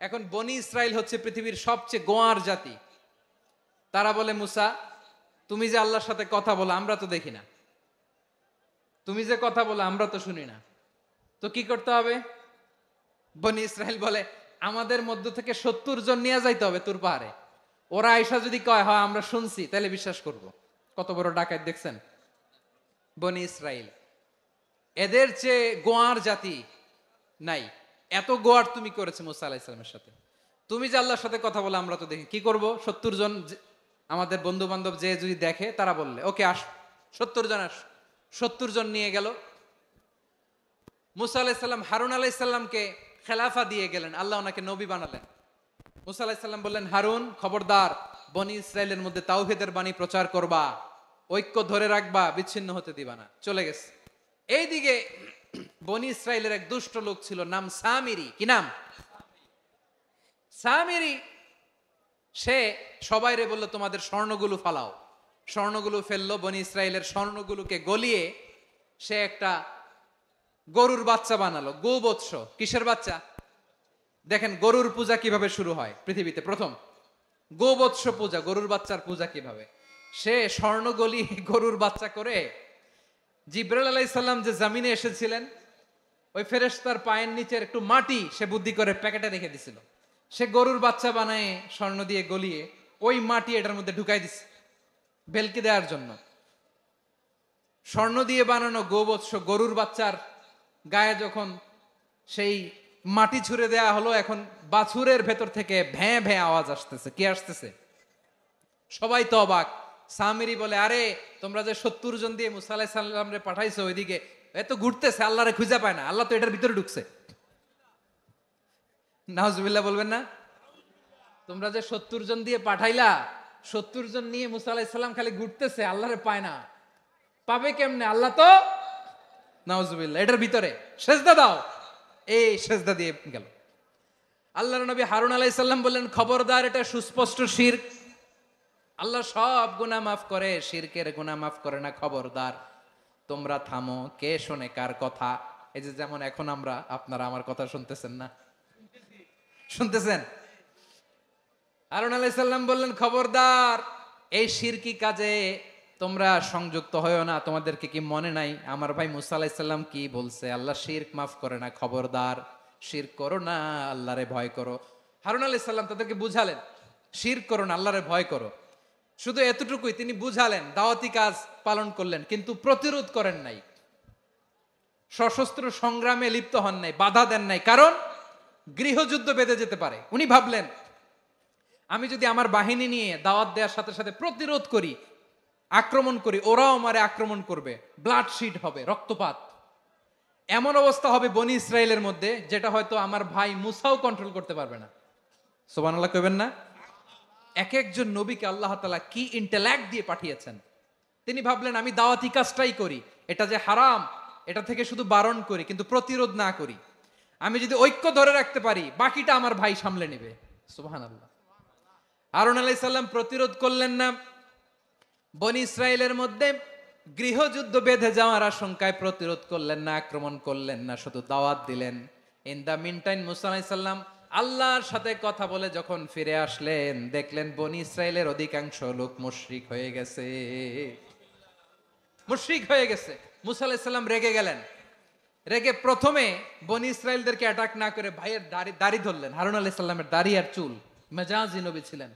এখন বনি ইসরাইল হচ্ছে পৃথিবীর সবচেয়ে গোয়ার জাতি। তারা বলে, মূসা তুমি যে আল্লাহর সাথে কথা বলো আমরা তো দেখি না, তুমি যে কথা বলো আমরা তো শুনি না, তো কি করতে হবে? বনি ইসরাইল বলে, আমাদের মধ্য থেকে 70 জন নিয়ে যাইতে হবে তুর পাহাড়ে। ওরা আয়েশা যদি কয় হয় আমরা শুনছি, তাহলে বিশ্বাস করব। কত বড় ডাকাত দেখছেন বনি ইসরাইল। এদের চেয়ে গোয়ার জাতি নাই। এত গোয়ার তুমি করেছে মুসা আলাইহিস সালামের সাথে। তুমি যে আল্লাহর সাথে কথা বলে আমরা তো দেখি, কি করব? 70 জন আমাদের বন্ধু বান্ধব যে যদি দেখে, তারা বললে ওকে আস, 70 জন আস। 70 জন নিয়ে গেল। মুসা আলাইহিস সালাম হারুন আলাইহিস সালামকে খেলাফা দিয়ে গেলেন, আল্লাহ ওনাকে নবী বানালেন। মুসা আলাইহিস সালাম বললেন, হারুন খবরদার, বনি ইসরাইলের মধ্যে তাওহীদের বাণী প্রচার করবা, ঐক্য ধরে রাখবা, বিচ্ছিন্ন হতে দিবা না। চলে গেছে। এইদিকে বনি ইসরাইলের এক দুষ্ট লোক ছিল, নাম সামিরি। কি নাম? সামিরি। সে সবাইরে বলল তোমাদের স্বর্ণগুলো ফালাও। স্বর্ণগুলো ফেললো। বনি ইসরাইলের স্বর্ণগুলোকে গলিয়ে সে একটা গরুর বাচ্চা বানালো। গোবৎস। কিসের বাচ্চা? দেখেন গরুর পূজা কিভাবে শুরু হয় পৃথিবীতে প্রথম। গোবৎস পূজা, গরুর বাচ্চার পূজা কিভাবে। সে স্বর্ণ গলি গরুর বাচ্চা করে, জিবরাইল আলাইহিস সালাম যে জমিনে এসেছিলেন, ওই ফেরেশতার পায়ের নিচের একটু মাটি সে বুদ্ধি করে প্যাকেটে রেখে দিছিল। সে গরুর বাচ্চা বানায় স্বর্ণ দিয়ে গলিয়ে ওই মাটি এটার মধ্যে ঢুকাই দিছে ভেলকি দেওয়ার জন্য। স্বর্ণ দিয়ে বানানো গোবৎস গরুর বাচ্চার গায়ে যখন সেই মাটি ছুঁড়ে দেয়া হলো, এখন বাছুরের ভেতর থেকে ভ্যাঁ ভ্যাঁ আওয়াজ আসতেছে। কি আসতেছে? সবাই তো অবাক। সামিরি বলে, আরে তোমরা যে 70 জন দিয়ে মুসা আলাইহিস সালাম রে পাঠাইছো, ওইদিকে এত ঘুরতেছে, আল্লাহরে খুঁজে পায় না, আল্লাহ তো এটার ভিতরে ঢুকছে। নাউজুবিল্লাহ বলবেন না? তোমরা যে 70 জন দিয়ে পাঠাইলা, 70 জন নিয়ে মুসা আলাইহিস সালাম খালি ঘুরতেছে, আল্লাহরে পায় না। পাবে কেমনে? আল্লাহ তো, নাউজুবিল্লাহ, এটার ভিতরে সেজদা দাও। এই সেজদা দিয়ে গেল। আল্লাহর নবী হারুন আলাইহিস সালাম বললেন, খবরদার, এটা সুস্পষ্ট শিরক। আল্লাহ সব গুনাহ মাফ করে, শিরকের গুনাহ মাফ করে না। খবরদার, তোমরা থামো। কে শোনে কার কথা? এই যে যেমন এখন আমরা, আপনারা আমার কথা শুনতেছেন না? শুনতেছেন? হারুন আলাইহিস সালাম বললেন, খবরদার, এই শিরকি কাজে তোমরা সংযুক্ত হয়েও না, তোমাদেরকে কি মনে নাই আমার ভাই মুসা আলাইহিস সালাম কি বলছে? আল্লাহ শিরক মাফ করে না, খবরদার শিরক করো না, আল্লাহরে ভয় করো। হারুন আলাইহিস সালাম তাদেরকে বুঝালেন শিরক করো না, আল্লাহরে ভয় করো। শুধু এতটুকুই তিনি বুঝালেন, দাওয়াতি কাজ পালন করলেন, কিন্তু প্রতিরোধ করেন নাই, সশস্ত্র সংগ্রামে লিপ্ত হন নাই, বাধা দেন নাই, কারণ গৃহযুদ্ধ বেঁধে যেতে পারে। উনি ভাবলেন আমি যদি আমার বাহিনী নিয়ে দাওয়াত দেওয়ার সাথে সাথে প্রতিরোধ করি, আক্রমণ করি, ওরাও আমারে আক্রমণ করবে, ব্লাডশিট হবে, রক্তপাত, এমন অবস্থা হবে বনি ইসরায়েলের মধ্যে যেটা হয়তো আমার ভাই মুসাও কন্ট্রোল করতে পারবে না। সুবহানাল্লাহ কইবেন না? এক একজন নবীকে আল্লাহ তাআলা কি ইন্টেলেক্ট দিয়ে পাঠিয়েছেন। তিনি ভাবলেন আমি দাওয়াতি কাজটাই করি, এটা যে হারাম এটা থেকে শুধু বারণ করি, কিন্তু প্রতিরোধ না করি। আমি যদি ঐক্য ধরে রাখতে পারি, বাকিটা আমার ভাই সামলে নেবে। সুবহানাল্লাহ। হারুন আলাইহিস সালাম প্রতিরোধ করলেন না, বনি ইসরায়েলের মধ্যে গৃহযুদ্ধ বেঁধে যাওয়ার আশঙ্কায় প্রতিরোধ করলেন না, আক্রমণ করলেন না, শুধু দাওয়াত দিলেন। ইন দা মিন টাইম মুসা আলাইহিস সালাম আল্লাহর সাথে কথা বলে যখন ফিরে আসলেন, দেখলেন বনি ইসরায়েলের অধিকাংশ লোক মুশরিক হয়ে গেছে, মুশরিক হয়ে গেছে। মুসা আলাইহিস সালাম রেগে গেলেন, রেগে প্রথমে বনি ইসরায়েলদেরকে অ্যাটাক না করে ভাইয়ের দাড়ি ধরলেন। হারুন আলাইহিস সালামের দাড়ি আর চুল, মেজাজি নবী ছিলেন।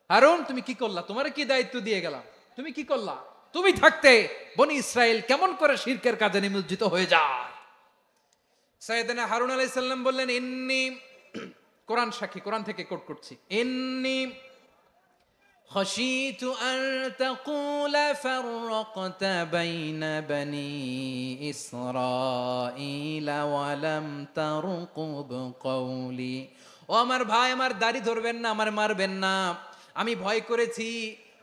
হারুন তুমি কি করলা? তোমারে কি দায়িত্ব দিয়ে গেলাম, তুমি কি করলা? তুমি থাকতে বনি ইসরায়েল কেমন করে শিরকের কাজে নিমজ্জিত হয়ে যায়? সাইয়েদনা হারুন আলাইহিস সালাম বললেন ইন্নী, কোরআন সাক্ষী, কোরআন থেকে কোট করছি, ইন্নী خشيت أن تقول فرقت بين بني إسرائيل ولم ترقب قولي। ও আমার ভাই, আমার দাড়ি ধরবেন না, আমার মারবেন না, আমি ভয় করেছি,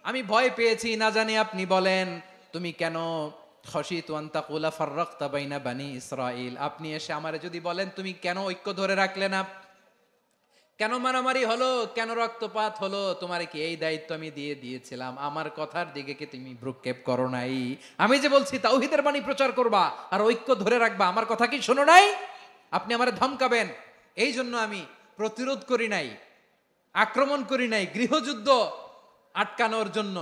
আমি ভয় পেয়েছি, না জানি আপনি বলেন তুমি কেন খশিতু আন তাকুলা ফাররাকতা বাইনা বানি ইসরাইল, আপনি এসে আমারে যদি বলেন তুমি কেন ঐক্য ধরে রাখলে না, কেন মারামারি হলো, কেন রক্তপাত হলো, তোমার কি এই দায়িত্ব আমি দিয়ে দিয়েছিলাম? আমার কথার দিকে কি তুমি ভ্রুক্ষেপ করো নাই? আমি যে বলছি তাওহীদের বাণী প্রচার করবা আর ঐক্য ধরে রাখবা, আমার কথা কি শোনো নাই? আপনি আমারে ধমকাবেন, এই জন্য আমি প্রতিরোধ করি নাই, আক্রমণ করি নাই, গৃহযুদ্ধ আটকানোর জন্য,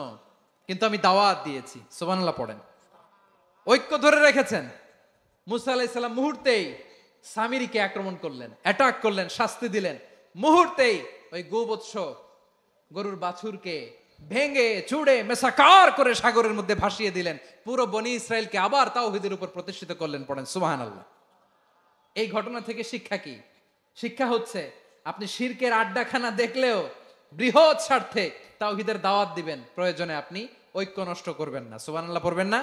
কিন্তু আমি দাওয়াত দিয়েছি। সুবহানাল্লাহ পড়েন। ঐক্য ধরে রেখেছেন। মুসা আলাইহিস সালাম মুহূর্তেই সামিরীকে আক্রমণ করলেন, অ্যাটাক করলেন, শাস্তি দিলেন। মুহূর্তেই ওই গোবৎস গরুর বাছুরকে ভেঙে চুড়ে মেসাকার করে সাগরের মধ্যে ভাসিয়ে দিলেন। পুরো বনি ইসরায়েলকে আবার তাওহীদের উপর প্রতিষ্ঠিত করলেন। পড়েন সুবহানাল্লাহ। এই ঘটনা থেকে শিক্ষা কি? শিক্ষা হচ্ছে আপনি শিরকের আড্ডাখানা দেখলেও বৃহৎ স্বার্থে তাওহীদের দাওয়াত দিবেন, প্রয়োজনে আপনি ঐক্য নষ্ট করবেন না। সুবহানাল্লাহ পড়বেন না?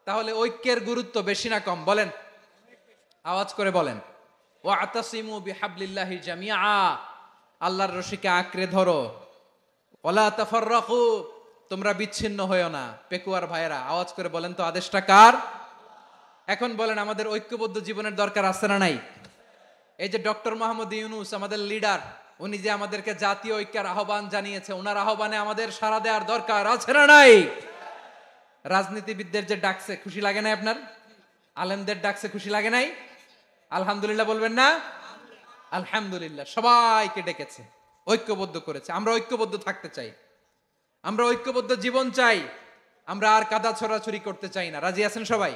তাহলে ঐক্যের গুরুত্ব বেশি না কম? বলেন, আওয়াজ করে বলেন। ওয়াতাসিমু বিহাবলিল্লাহি জামিআ, আল্লাহর রশিকে আঁকড়ে ধরো। ওয়ালা তাফাররাকু, তোমরা বিচ্ছিন্ন হয়ো না। পেকুয়ার ভাইয়েরা আওয়াজ করে বলেন তো, আদেশটা কার? এখন বলেন আমাদের ঐক্যবদ্ধ জীবনের দরকার আছে না নাই? এই যে ডক্টর মোহাম্মদ ইউনূস আমাদের লিডার, উনি যে আমাদেরকে জাতীয় ঐক্যের আহ্বান জানিয়েছে, ওনার আহ্বানে আমাদের সাড়া দেওয়ার দরকার আছে না নাই? রাজনীতিবিদদের যে ডাকছে, খুশি লাগে নাই আপনার? আলেমদের ডাকছে, খুশি লাগে নাই? আলহামদুলিল্লাহ বলবেন না? আলহামদুলিল্লাহ। সবাইকে ডেকেছে, ঐক্যবদ্ধ করেছে। আমরা ঐক্যবদ্ধ থাকতে চাই, আমরা ঐক্যবদ্ধ জীবন চাই, আমরা আর কাদা ছড়াছড়ি করতে চাই না। রাজি আছেন সবাই?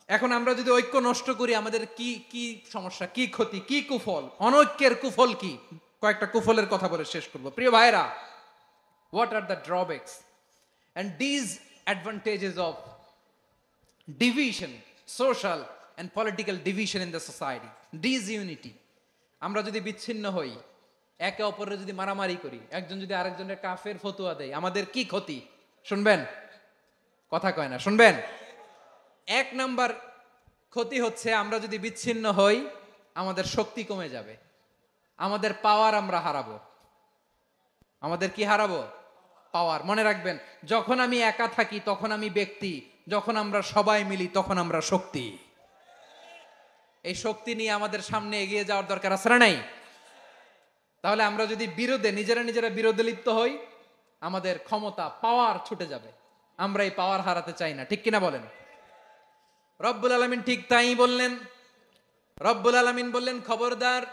এখন আমরা যদি ঐক্য নষ্ট করি, আমাদের কি কি সমস্যা, কি ক্ষতি, কি কুফল? অনৈক্যের কুফল কি? কয়েকটা কুফলের কথা বলে শেষ করব। প্রিয় ভাইরা, what are the drawbacks and disadvantages of division, social and political division in the society, disunity? আমরা যদি বিচ্ছিন্ন হই, একে অপরের যদি মারামারি করি, একজন যদি আরেকজনের কাফের ফতোয়া দেয়, আমাদের কি ক্ষতি? শুনবেন? কথা কয় না, শুনবেন? এক নাম্বার ক্ষতি হচ্ছে, আমরা যদি বিচ্ছিন্ন হই, আমাদের শক্তি কমে যাবে, আমাদের পাওয়ার আমরা হারাবো। আমাদের কি হারাবো? পাওয়ার। মনে রাখবেন, যখন আমি একা থাকি তখন আমি ব্যক্তি, যখন আমরা সবাই মিলি তখন আমরা শক্তি। এই শক্তি নিয়ে আমাদের সামনে এগিয়ে যাওয়ার দরকার আছে না নাই? তাহলে আমরা যদি বিরোধে, নিজেরা বিরোধে লিপ্ত হই, আমাদের ক্ষমতা, পাওয়ার ছুটে যাবে। আমরা এই পাওয়ার হারাতে চাই না, ঠিক কিনা বলেন? রব্বুল আলামিন ঠিক তাই বললেন। রব্বুল আলামিন বললেন, খবরদার,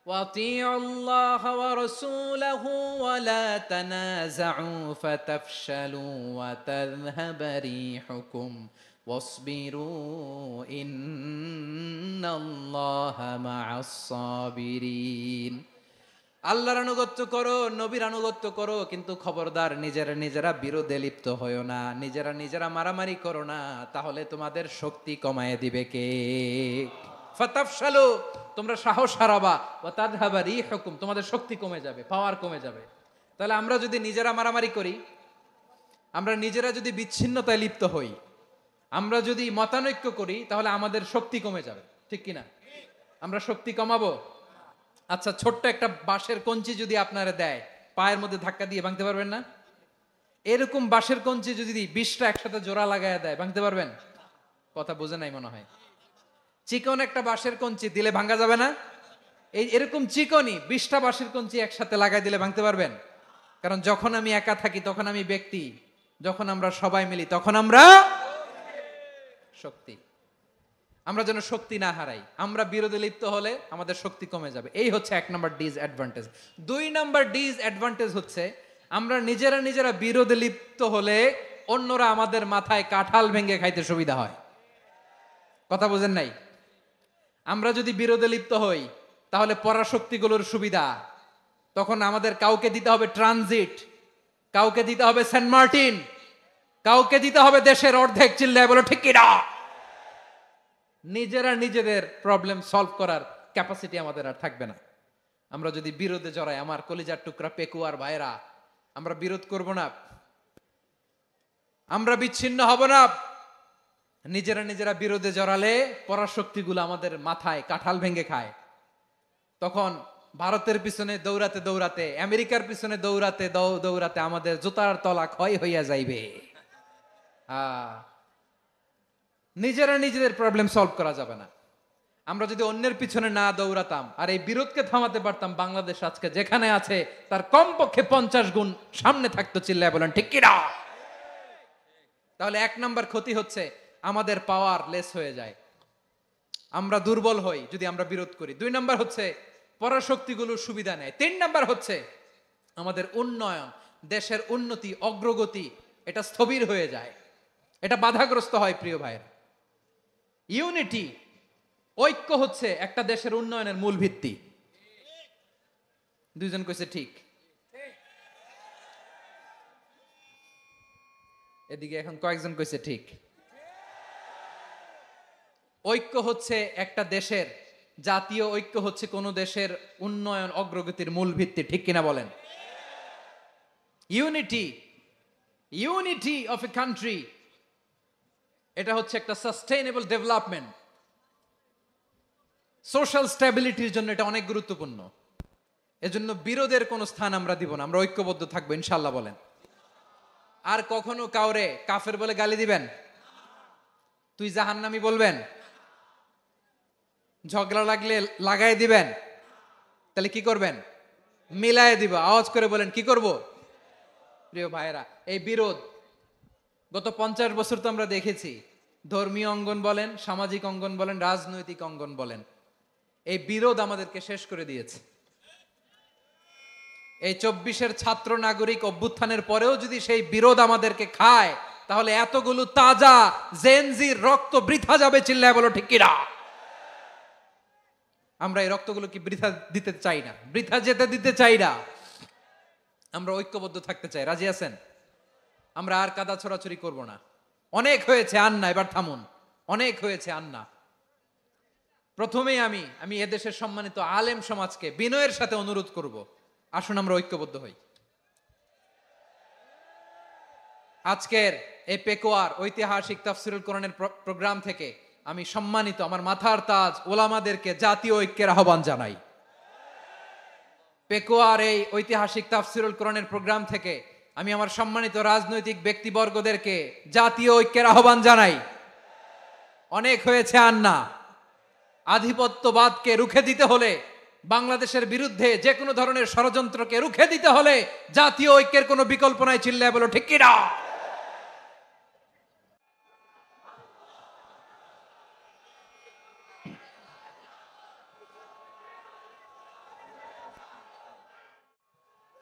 وَأَطِيعُوا اللَّهَ وَرَسُولَهُ وَلَا تَنَازَعُوا فَتَفْشَلُوا وَتَذْهَبَ رِيحُكُمْ وَاصْبِرُوا إِنَّ اللَّهَ مَعَ الصَّابِرِينَ। আল্লাহর আনুগত্য করো, নবীর আনুগত্য করো, কিন্তু খবরদার নিজেরা নিজেরা বিরোধে লিপ্ত হয়ো না, নিজেরা নিজেরা মারামারি করো না, তাহলে তোমাদের শক্তি কমায় দিবে কে? ফাতাফশালু, তোমরা সাহস হারাবা, ওয়া তাযহাবা রিহুকুম, তোমাদের শক্তি কমে যাবে, পাওয়ার কমে যাবে। তাহলে আমরা যদি নিজেরা মারামারি করি, আমরা নিজেরা যদি বিচ্ছিন্নতায় লিপ্ত হই, আমরা যদি মতানৈক্য করি, তাহলে আমাদের শক্তি কমে যাবে, ঠিক কিনা? আমরা শক্তি কমাবো? আচ্ছা, ছোট্ট একটা বাঁশের কঞ্চি যদি আপনারা দেয়, পায়ের মধ্যে ধাক্কা দিয়ে ভাঙতে পারবেন না? এরকম বাঁশের কঞ্চি যদি 20টা একসাথে জোড়া লাগায় দেয়, ভাঙতে পারবেন? কথা বোঝে নাই মনে হয়। চিকন একটা বাঁশের কঞ্চি দিলে ভাঙা যাবে না? এরকম চিকনই 20টা বাঁশের কঞ্চি একসাথে লাগাই দিলে ভাঙতে পারবেন? কারণ যখন আমি একা থাকি তখন আমি ব্যক্তি, যখন আমরা সবাই মিলি তখন আমরা শক্তি। আমরা যেন শক্তি না হারাই। আমরা বিরোধে লিপ্ত হলে আমাদের শক্তি কমে যাবে। এই হচ্ছে 1 নম্বর ডিসঅ্যাডভান্টেজ। 2 নম্বর ডিসঅ্যাডভান্টেজ হচ্ছে আমরা নিজেরা নিজেরা বিরোধে লিপ্ত হলে অন্যরা আমাদের মাথায় কাঁঠাল ভেঙে খাইতে সুবিধা হয়। কথা বোঝেন নাই? আমরা যদি বিরোধে লিপ্ত হই তাহলে পরাশক্তিগুলোর সুবিধা, তখন আমাদের কাউকে দিতে হবে ট্রানজিট, কাউকে দিতে হবে সেন্ট মার্টিন, কাউকে দিতে হবে দেশের অর্ধেক। চিল্লায় বলো ঠিক কিনা? নিজেরা নিজেদের প্রবলেম সলভ করার ক্যাপাসিটি আমাদের আর থাকবে না। আমরা যদি বিরোধে জড়াই, আমার কলিজার টুকরা পেকুয়ার ভাইরা, আমরা বিরোধ করব না, আমরা বিচ্ছিন্ন হব না। নিজেরা নিজেরা বিরোধে জড়ালে পরাশক্তিগুলো আমাদের মাথায় কাঁঠাল ভেঙে খায়। তখন ভারতের পিছনে দৌড়াতে দৌড়াতে, আমেরিকার পিছনে দৌড়াতে দৌড়াতে আমাদের জুতার তলা ক্ষয় হইয়া যাইবে। নিজেরা নিজেদের প্রবলেম সলভ করা যাবে না। আমরা যদি অন্যের পিছনে না দৌড়াতাম আর এই বিরোধকে থামাতে পারতাম, বাংলাদেশ আজকে যেখানে আছে তার কমপক্ষে 50 গুণ সামনে থাকতো। চিল্লায় বলেন ঠিক কিনা? তাহলে 1 নাম্বার ক্ষতি হচ্ছে আমাদের পাওয়ার লেস হয়ে যায়, আমরা দুর্বল হই যদি আমরা বিরোধ করি। 2 নাম্বার হচ্ছে পরাশক্তিগুলোর সুবিধা নেয়। 3 নাম্বার হচ্ছে আমাদের উন্নয়ন, দেশের উন্নতি, অগ্রগতি, এটা স্থবির হয়ে যায়, এটা বাধাগ্রস্ত হয়। প্রিয় ভাইয়েরা, ইউনিটি, ঐক্য হচ্ছে একটা দেশের উন্নয়নের মূল ভিত্তি। 2 জন কইছে ঠিক। এদিকে এখন কয়েকজন কইছে ঠিক। ঐক্য হচ্ছে একটা দেশের, জাতীয় ঐক্য হচ্ছে কোন দেশের উন্নয়ন অগ্রগতির মূল ভিত্তি, ঠিক কিনা বলেন? Unity, unity of a country, এটা হচ্ছে একটা সাস্টেইনেবল ডেভেলপমেন্ট, সোশ্যাল স্ট্যাবিলিটির জন্য এটা অনেক গুরুত্বপূর্ণ। এজন্য বিরোধের কোনো স্থান আমরা দিব না, আমরা ঐক্যবদ্ধ থাকবো ইনশাআল্লাহ বলেন। আর কখনো কাউরে কাফের বলে গালি দিবেন? তুই জাহান্নামী বলবেন? ঝগড়া লাগলে লাগাই দিবেন? তাহলে কি করবেন? মিলায় দিব। আওয়াজ করে বলেন কি করব? প্রিয় ভাইয়েরা, এই বিরোধ গত 50 বছর তো আমরা দেখেছি, ধর্মীয় অঙ্গন বলেন, সামাজিক অঙ্গন বলেন, রাজনৈতিক অঙ্গন বলেন, এই বিরোধ আমাদেরকে শেষ করে দিয়েছে। এই 24-এর ছাত্র নাগরিক অভ্যুত্থানের পরেও যদি সেই বিরোধ আমাদেরকে খায়, তাহলে এতগুলো তাজা জেনজির রক্ত বৃথা যাবে। চিল্লায় বলো ঠিক কিনা? আমরা এই রক্তগুলো কি বৃথা দিতে চাই না, বৃথা যেতে দিতে চাই না। আমরা ঐক্যবদ্ধ থাকতে চাই। রাজি আছেন? আমরা আর কাদা ছড়াছড়ি করব না। অনেক হয়েছে আন্না, এবার থামুন। অনেক হয়েছে আন্না। প্রথমেই আমি এদেশের সম্মানিত আলেম সমাজকে বিনয়ের সাথে অনুরোধ করব, আসুন আমরা ঐক্যবদ্ধ হই। আজকের এই পেকুয়ার ঐতিহাসিক তাফসিরুল কোরআনের প্রোগ্রাম থেকে আমি সম্মানিত আমার মাথার তাজ ওলামাদেরকে জাতীয় ঐক্যের আহ্বান জানাই। পেকুয়ার এই ঐতিহাসিক তাফসিরুল কোরআনের প্রোগ্রাম থেকে আমি আমার সম্মানিত রাজনৈতিক ব্যক্তিবর্গদেরকে জাতীয় ঐক্যের আহ্বান জানাই। অনেক হয়েছে আন্না। আধিপত্যবাদকে রুখে দিতে হলে, বাংলাদেশের বিরুদ্ধে যে কোনো ধরনের ষড়যন্ত্রকে রুখে দিতে হলে জাতীয় ঐক্যের কোনো বিকল্প নাই। চিল্লায় বলো ঠিক কিনা?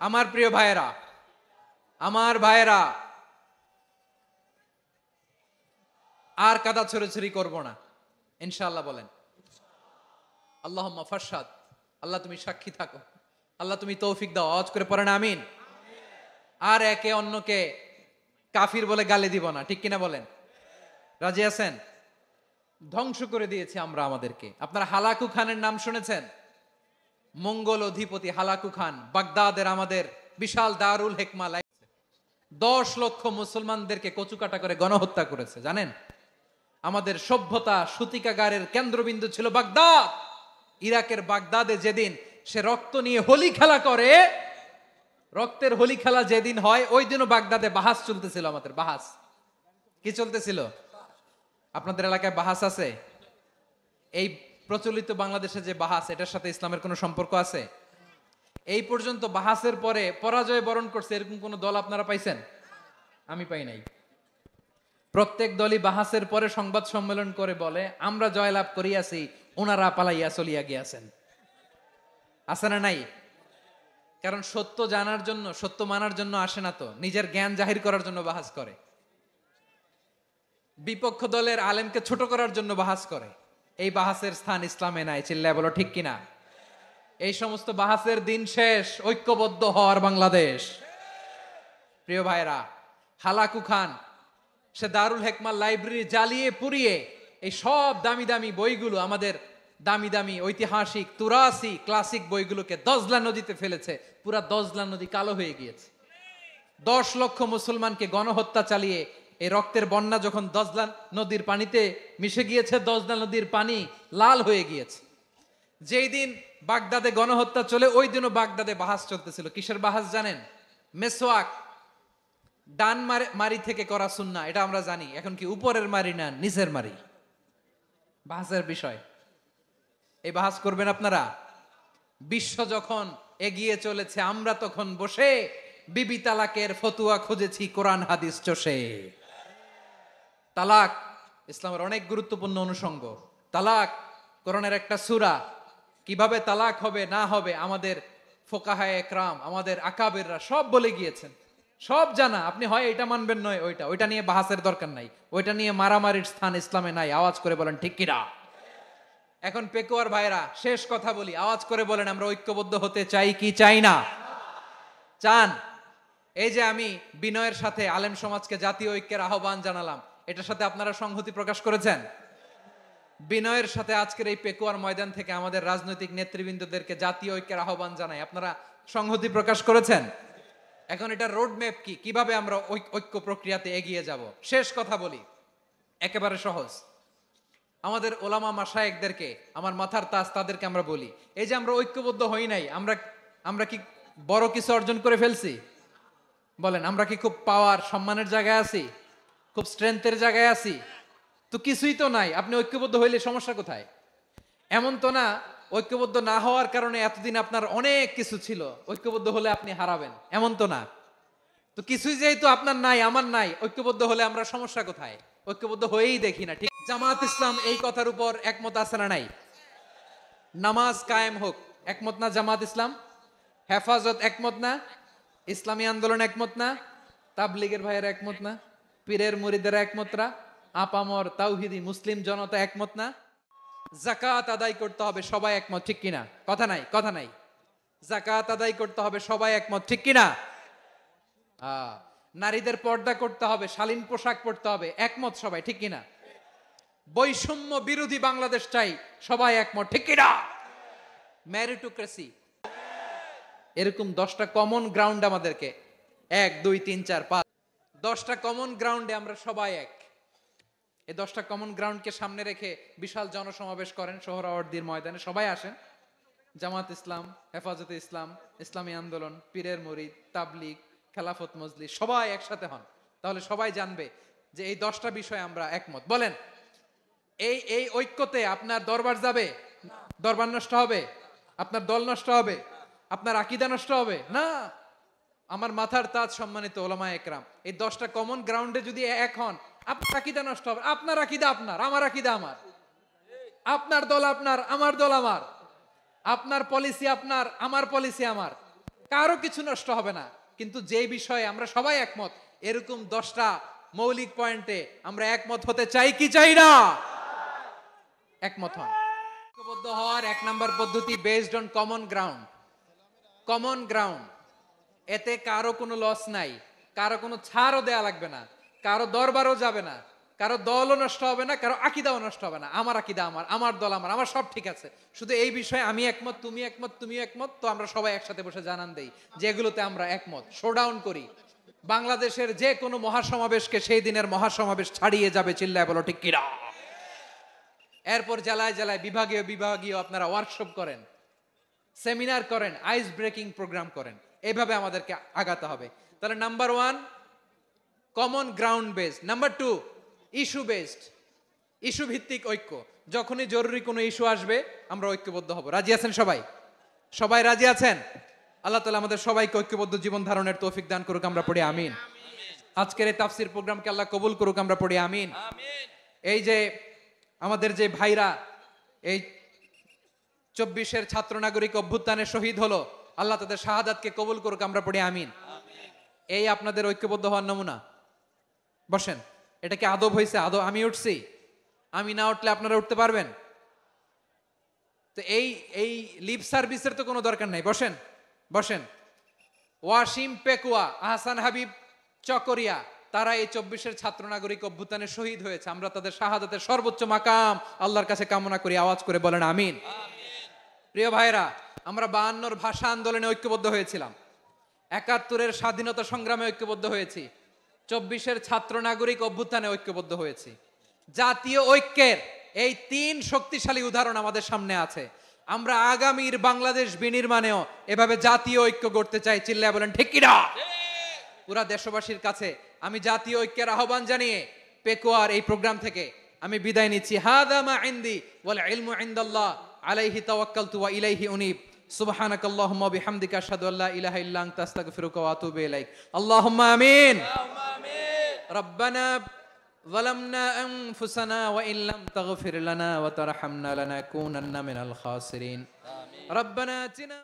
আমার প্রিয় ভাইয়েরা, আমার ভাইয়েরা, আর কাদা ছড়াছড়ি করব না ইনশাআল্লাহ। বলেন আল্লাহুম্মা ফারশাদ। আল্লাহ তুমি সাক্ষী থাকো, আল্লাহ তুমি তৌফিক দাও। আওয়াজ করে পড়েন আমিন। আর একে অন্যকে কাফির বলে গালি দিব না, ঠিক কিনা বলেন? রাজি আছেন? ধ্বংস করে দিয়েছি আমরা আমাদেরকে। আপনারা হালাকু খানের নাম শুনেছেন? মঙ্গল অধিপতি হালাকু খান বাগদাদের আমাদের বিশাল দারুল হেকমা 10 লক্ষ মুসলমানদেরকে কচুকাটা করে গণহত্যা করেছে, জানেন? আমাদের সভ্যতা সূতিকাগারের কেন্দ্রবিন্দু ছিল বাগদাদ। ইরাকের বাগদাদে যেদিন সে রক্ত নিয়ে হোলি খেলা করে, রক্তের হোলি খেলা যেদিন হয়, ওই দিনও বাগদাদে বাহাস চলতেছিল। আমাদের বাহাস কি চলতেছিল? আপনাদের এলাকায় বাহাস আছে? এই প্রচলিত বাংলাদেশে যে বাহাস, এটার সাথে ইসলামের কোনো সম্পর্ক আছে? এই পর্যন্ত বাহাসের পরে পরাজয় বরণ করছে এরকম কোন দল আপনারা পাইছেন? আমি পাই নাই। প্রত্যেক দলই বাহাসের পরে সংবাদ সম্মেলন করে বলে আমরা জয়লাভ করিয়াছি, ওনারা পালাইয়া চলিয়া গিয়াছেন। আছে না নাই? কারণ সত্য জানার জন্য, সত্য মানার জন্য আসে না তো, নিজের জ্ঞান জাহির করার জন্য বাহাস করে। বিপক্ষ দলের আলেমকে ছোট করার জন্য বাহাস করে। এই বাহাসের স্থান ইসলামে নাই। চিল্লায় বলো ঠিক কিনা? এই সমস্ত বাহাসের দিন শেষ। ঐক্যবদ্ধ হওয়ার বাংলাদেশ। প্রিয় ভাইরা, হালাকু খান সে দারুল হেকমা লাইব্রেরি জ্বালিয়ে পুড়িয়ে এই সব দামি দামি বইগুলো, আমাদের দামি দামি ঐতিহাসিক তুরাসি ক্লাসিক বইগুলোকে দজলা নদীতে ফেলেছে। পুরা দজলা নদী কালো হয়ে গিয়েছে। 10 লক্ষ মুসলমানকে গণহত্যা চালিয়ে এই রক্তের বন্যা যখন দজলা নদীর পানিতে মিশে গিয়েছে, দজলা নদীর পানি লাল হয়ে গিয়েছে। যেই দিন বাগদাদে গণহত্যা চলে, ওই দিনও বাগদাদে বাহাস চলতেছিল। কিসের বাহাস জানেন? মেসওয়াক, ডান মারি থেকে করা সুন্নাহ, এটা আমরা জানি। এখন কি উপরের মারি না নিচের মারি? বাহাসের বিষয়। এই বাহাস করবেন আপনারা? বিশ্ব যখন এগিয়ে চলেছে, আমরা তখন বসে বিবি তালাকের ফতুয়া খুঁজেছি কোরআন হাদিস চষে। তালাক ইসলামের অনেক গুরুত্বপূর্ণ অনুষঙ্গ। তালাক কোরআনের একটা সূরা। কিভাবে তালাক হবে না হবে আমাদের ফোকাহায়ে একরাম, আমাদের আকাবেররা সব বলে গিয়েছেন, সব জানা। আপনি হয় এটা মানবেন নয় ওইটা। ওইটা নিয়ে বাহাসের দরকার নাই, ওইটা নিয়ে মারামারির স্থান ইসলামে নাই। আওয়াজ করে বলেন ঠিক কিনা? এখন পেকুয়ার ভাইরা, শেষ কথা বলি, আওয়াজ করে বলেন আমরা ঐক্যবদ্ধ হতে চাই কি চাই না? চান? এই যে আমি বিনয়ের সাথে আলেম সমাজকে জাতীয় ঐক্যের আহ্বান জানালাম, এটার সাথে আপনারা সংহতি প্রকাশ করেছেন? বিনয়ের সাথে আজকের এই পেকুয়ার ময়দান থেকে আমাদের রাজনৈতিক নেতৃবৃন্দদেরকে জাতীয় ঐক্যের আহ্বান জানাই, আপনারা সংহতি প্রকাশ করেছেন? এখন এটা রোড ম্যাপ কি, কিভাবে আমরা ঐক্য প্রক্রিয়াতে এগিয়ে যাব? শেষ কথা বলি, একেবারে সহজ। আমাদের ওলামা মাশায়েখদেরকে, আমার মাথার তাজ, তাদেরকে আমরা বলি, এই যে আমরা ঐক্যবদ্ধ হই নাই, আমরা কি বড় কিছু অর্জন করে ফেলছি? বলেন, আমরা কি খুব পাওয়ার সম্মানের জায়গায় আছি? খুব স্ট্রেংথের জায়গায় আছি? তো কিছুই তো নাই। আপনি ঐক্যবদ্ধ হইলে সমস্যা কোথায়? এমন তো না ঐক্যবদ্ধ না হওয়ার কারণে এতদিন আপনার অনেক কিছু ছিল, ঐক্যবদ্ধ হলে আপনি হারাবেন, এমন তো না। তো কিছুই যেহেতু আপনার নাই, আমার নাই, ঐক্যবদ্ধ হলে আমরা সমস্যা কোথায়? ঐক্যবদ্ধ হয়েই দেখি না, ঠিক? জামাত ইসলাম এই কথার উপর একমত আছে না নাই? নামাজ কায়েম হোক, একমত না জামাত ইসলাম? হেফাজত একমত না? ইসলামী আন্দোলন একমত না? তাবলীগের ভাইয়েরা একমত না? পীরের মুরিদেরা একমত না? আপামর তাওহিদি মুসলিম জনতা একমত না? যাকাত আদায় করতে হবে, সবাই একমত, ঠিক কিনা? কথা নাই, কথা নাই। যাকাত আদায় করতে হবে, সবাই একমত, ঠিক কিনা? নারীদের পর্দা করতে হবে, শালীন পোশাক পরতে হবে, একমত সবাই, ঠিক কিনা? বৈষম্য বিরোধী বাংলাদেশ চাই, সবাই একমত, ঠিক কিনা? মেরিটোক্রেসি, এরকম 10টা কমন গ্রাউন্ড আমাদেরকে, 1 2 3 4 5, 10টা কমন গ্রাউন্ডে আমরা সবাই এক। এই 10টা কমন গ্রাউন্ডকে সামনে রেখে বিশাল জনসমাবেশ করেন সোহরাওয়ার্দীর ময়দানে, সবাই আসেন। জামাত ইসলাম, হেফাজতে ইসলাম, ইসলামী আন্দোলন, পীরের মুরিদ, তাবলীগ, খেলাফত মজলিস, সবাই একসাথে হন। তাহলে সবাই জানবে যে এই 10টা বিষয়ে আমরা একমত। বলেন, এই ঐক্যতে আপনার দরবার যাবে? দরবার নষ্ট হবে? আপনার দল নষ্ট হবে? আপনার আকীদা নষ্ট হবে না? আমার মাথার তাজ সম্মানিত ওলামা একরাম, এই 10টা কমন গ্রাউন্ডে যদি এক হন, আপনার আকীদা নষ্ট হবে? আপনার আকীদা আপনার, আমার আকীদা আমার। আপনার দল আপনার, আমার দল আমার। আপনার পলিসি আপনার, আমার পলিসি আমার।
কারো কিছু নষ্ট হবে না, কিন্তু যে বিষয়ে আমরা সবাই একমত, এরকম 10টা মৌলিক পয়েন্টে আমরা একমত হতে চাই কি চাই না? একমত হন। ঐক্যবদ্ধ হওয়ার 1 নাম্বার পদ্ধতি based on common ground. Common ground, এতে কারো কোনো লস নাই, কারো কোনো ছাড়ও দেয়া লাগবে না, কারো দরবারও যাবে না, কারো দলও নষ্ট হবে না, কারো আকিদাও নষ্ট হবে না। আমার আকিদা আমার, আমার দল আমার, আমার সব ঠিক আছে, শুধু এই বিষয়ে আমি একমত, তুমি একমত, তুমিও একমত, তো আমরা সবাই একসাথে বসে জানান দেই যেগুলোতে আমরা একমত, শোডাউন করি। বাংলাদেশের যে কোনো মহাসমাবেশকে সেই দিনের মহাসমাবেশ ছাড়িয়ে যাবে, চিল্লায় বলো ঠিক কিনা। এরপর জেলায় জেলায় বিভাগীয় বিভাগীয় আপনারা ওয়ার্কশপ করেন, সেমিনার করেন, আইস ব্রেকিং প্রোগ্রাম করেন, এইভাবে আমাদেরকে আগাতে হবে। তাহলে number 1 common ground based, number 2 issue based, issue ভিত্তিক ঐক্য। যখনই জরুরি কোনো ইস্যু আসবে আমরা ঐক্যবদ্ধ হব। রাজি আছেন সবাই? সবাই রাজি আছেন? আল্লাহ তাআলা আমাদের সবাইকে ঐক্যবদ্ধ জীবন ধারণের তৌফিক দান করুক, আমরা পড়ি আমিন। আজকের এই তাফসীর প্রোগ্রামকে আল্লাহ কবুল করুক, আমরা পড়ি আমিন। এই যে আমাদের যে ভাইরা এই 24-এর ছাত্র নাগরিক অভ্যুত্থানে শহীদ হলো, আল্লাহ তাদের শাহাদাতকে কবুল করুক, আমরা পড়ি আমিন। এই আপনাদের ঐক্যবদ্ধ হওয়ার নমুনা। বসেন, এটা কি আদব হয়েছে? আদব আমি উঠছি, আমি না উঠলে আপনারা উঠতে পারবেন? তো এই লিপ সার্ভিসের তো কোনো দরকার নাই। বসেন বসেন। ওয়াসিম পেকুয়া, আহসান হাবিব চকরিয়া, তারা এই 24-এর ছাত্র নাগরিক অভ্যুত্থানে শহীদ হয়েছে। আমরা তাদের শাহাদাতের সর্বোচ্চ মাকাম আল্লাহর কাছে কামনা করি, আওয়াজ করে বলেন আমিন। প্রিয় ভাইরা, আমরা 52-র ভাষা আন্দোলনে ঐক্যবদ্ধ হয়েছিলাম, 71-এর স্বাধীনতা সংগ্রামে ঐক্যবদ্ধ হয়েছি, 24-এর ছাত্র নাগরিক অভ্যুত্থানে ঐক্যবদ্ধ হয়েছি। জাতীয় ঐক্যের এই 3 শক্তিশালী উদাহরণ আমাদের সামনে আছে। আমরা আগামীর বাংলাদেশ বিনির্মাণেও এভাবে জাতীয় ঐক্য গড়তে চাই, চিল্লায় বলেন ঠিক কিনা। পুরা দেশবাসীর কাছে আমি জাতীয় ঐক্যের আহ্বান জানিয়ে পেকুয়ার এই প্রোগ্রাম থেকে আমি বিদায় নিচ্ছি। হাদা মা ইনদি ওয়াল ইলমু ইনদাল্লাহ আলাইহি তাওয়াক্কালতু ওয়া ইলাইহি উনীব। সুবহানাকাল্লাহুম্মা ওয়া বিহামদিকা আশহাদু আল্লা ইলাহা ইল্লা আনতা আস্তাগফিরুকা ওয়া আতুবু ইলাইক। আল্লাহুম্মা আমিন। রব্বানা যালামনা আনফুসানা ওয়া ইন লাম তাগফির লানা ওয়া তারহামনা লানাকুনান্না মিনাল খাসিরিন। রব্বানা আতিনা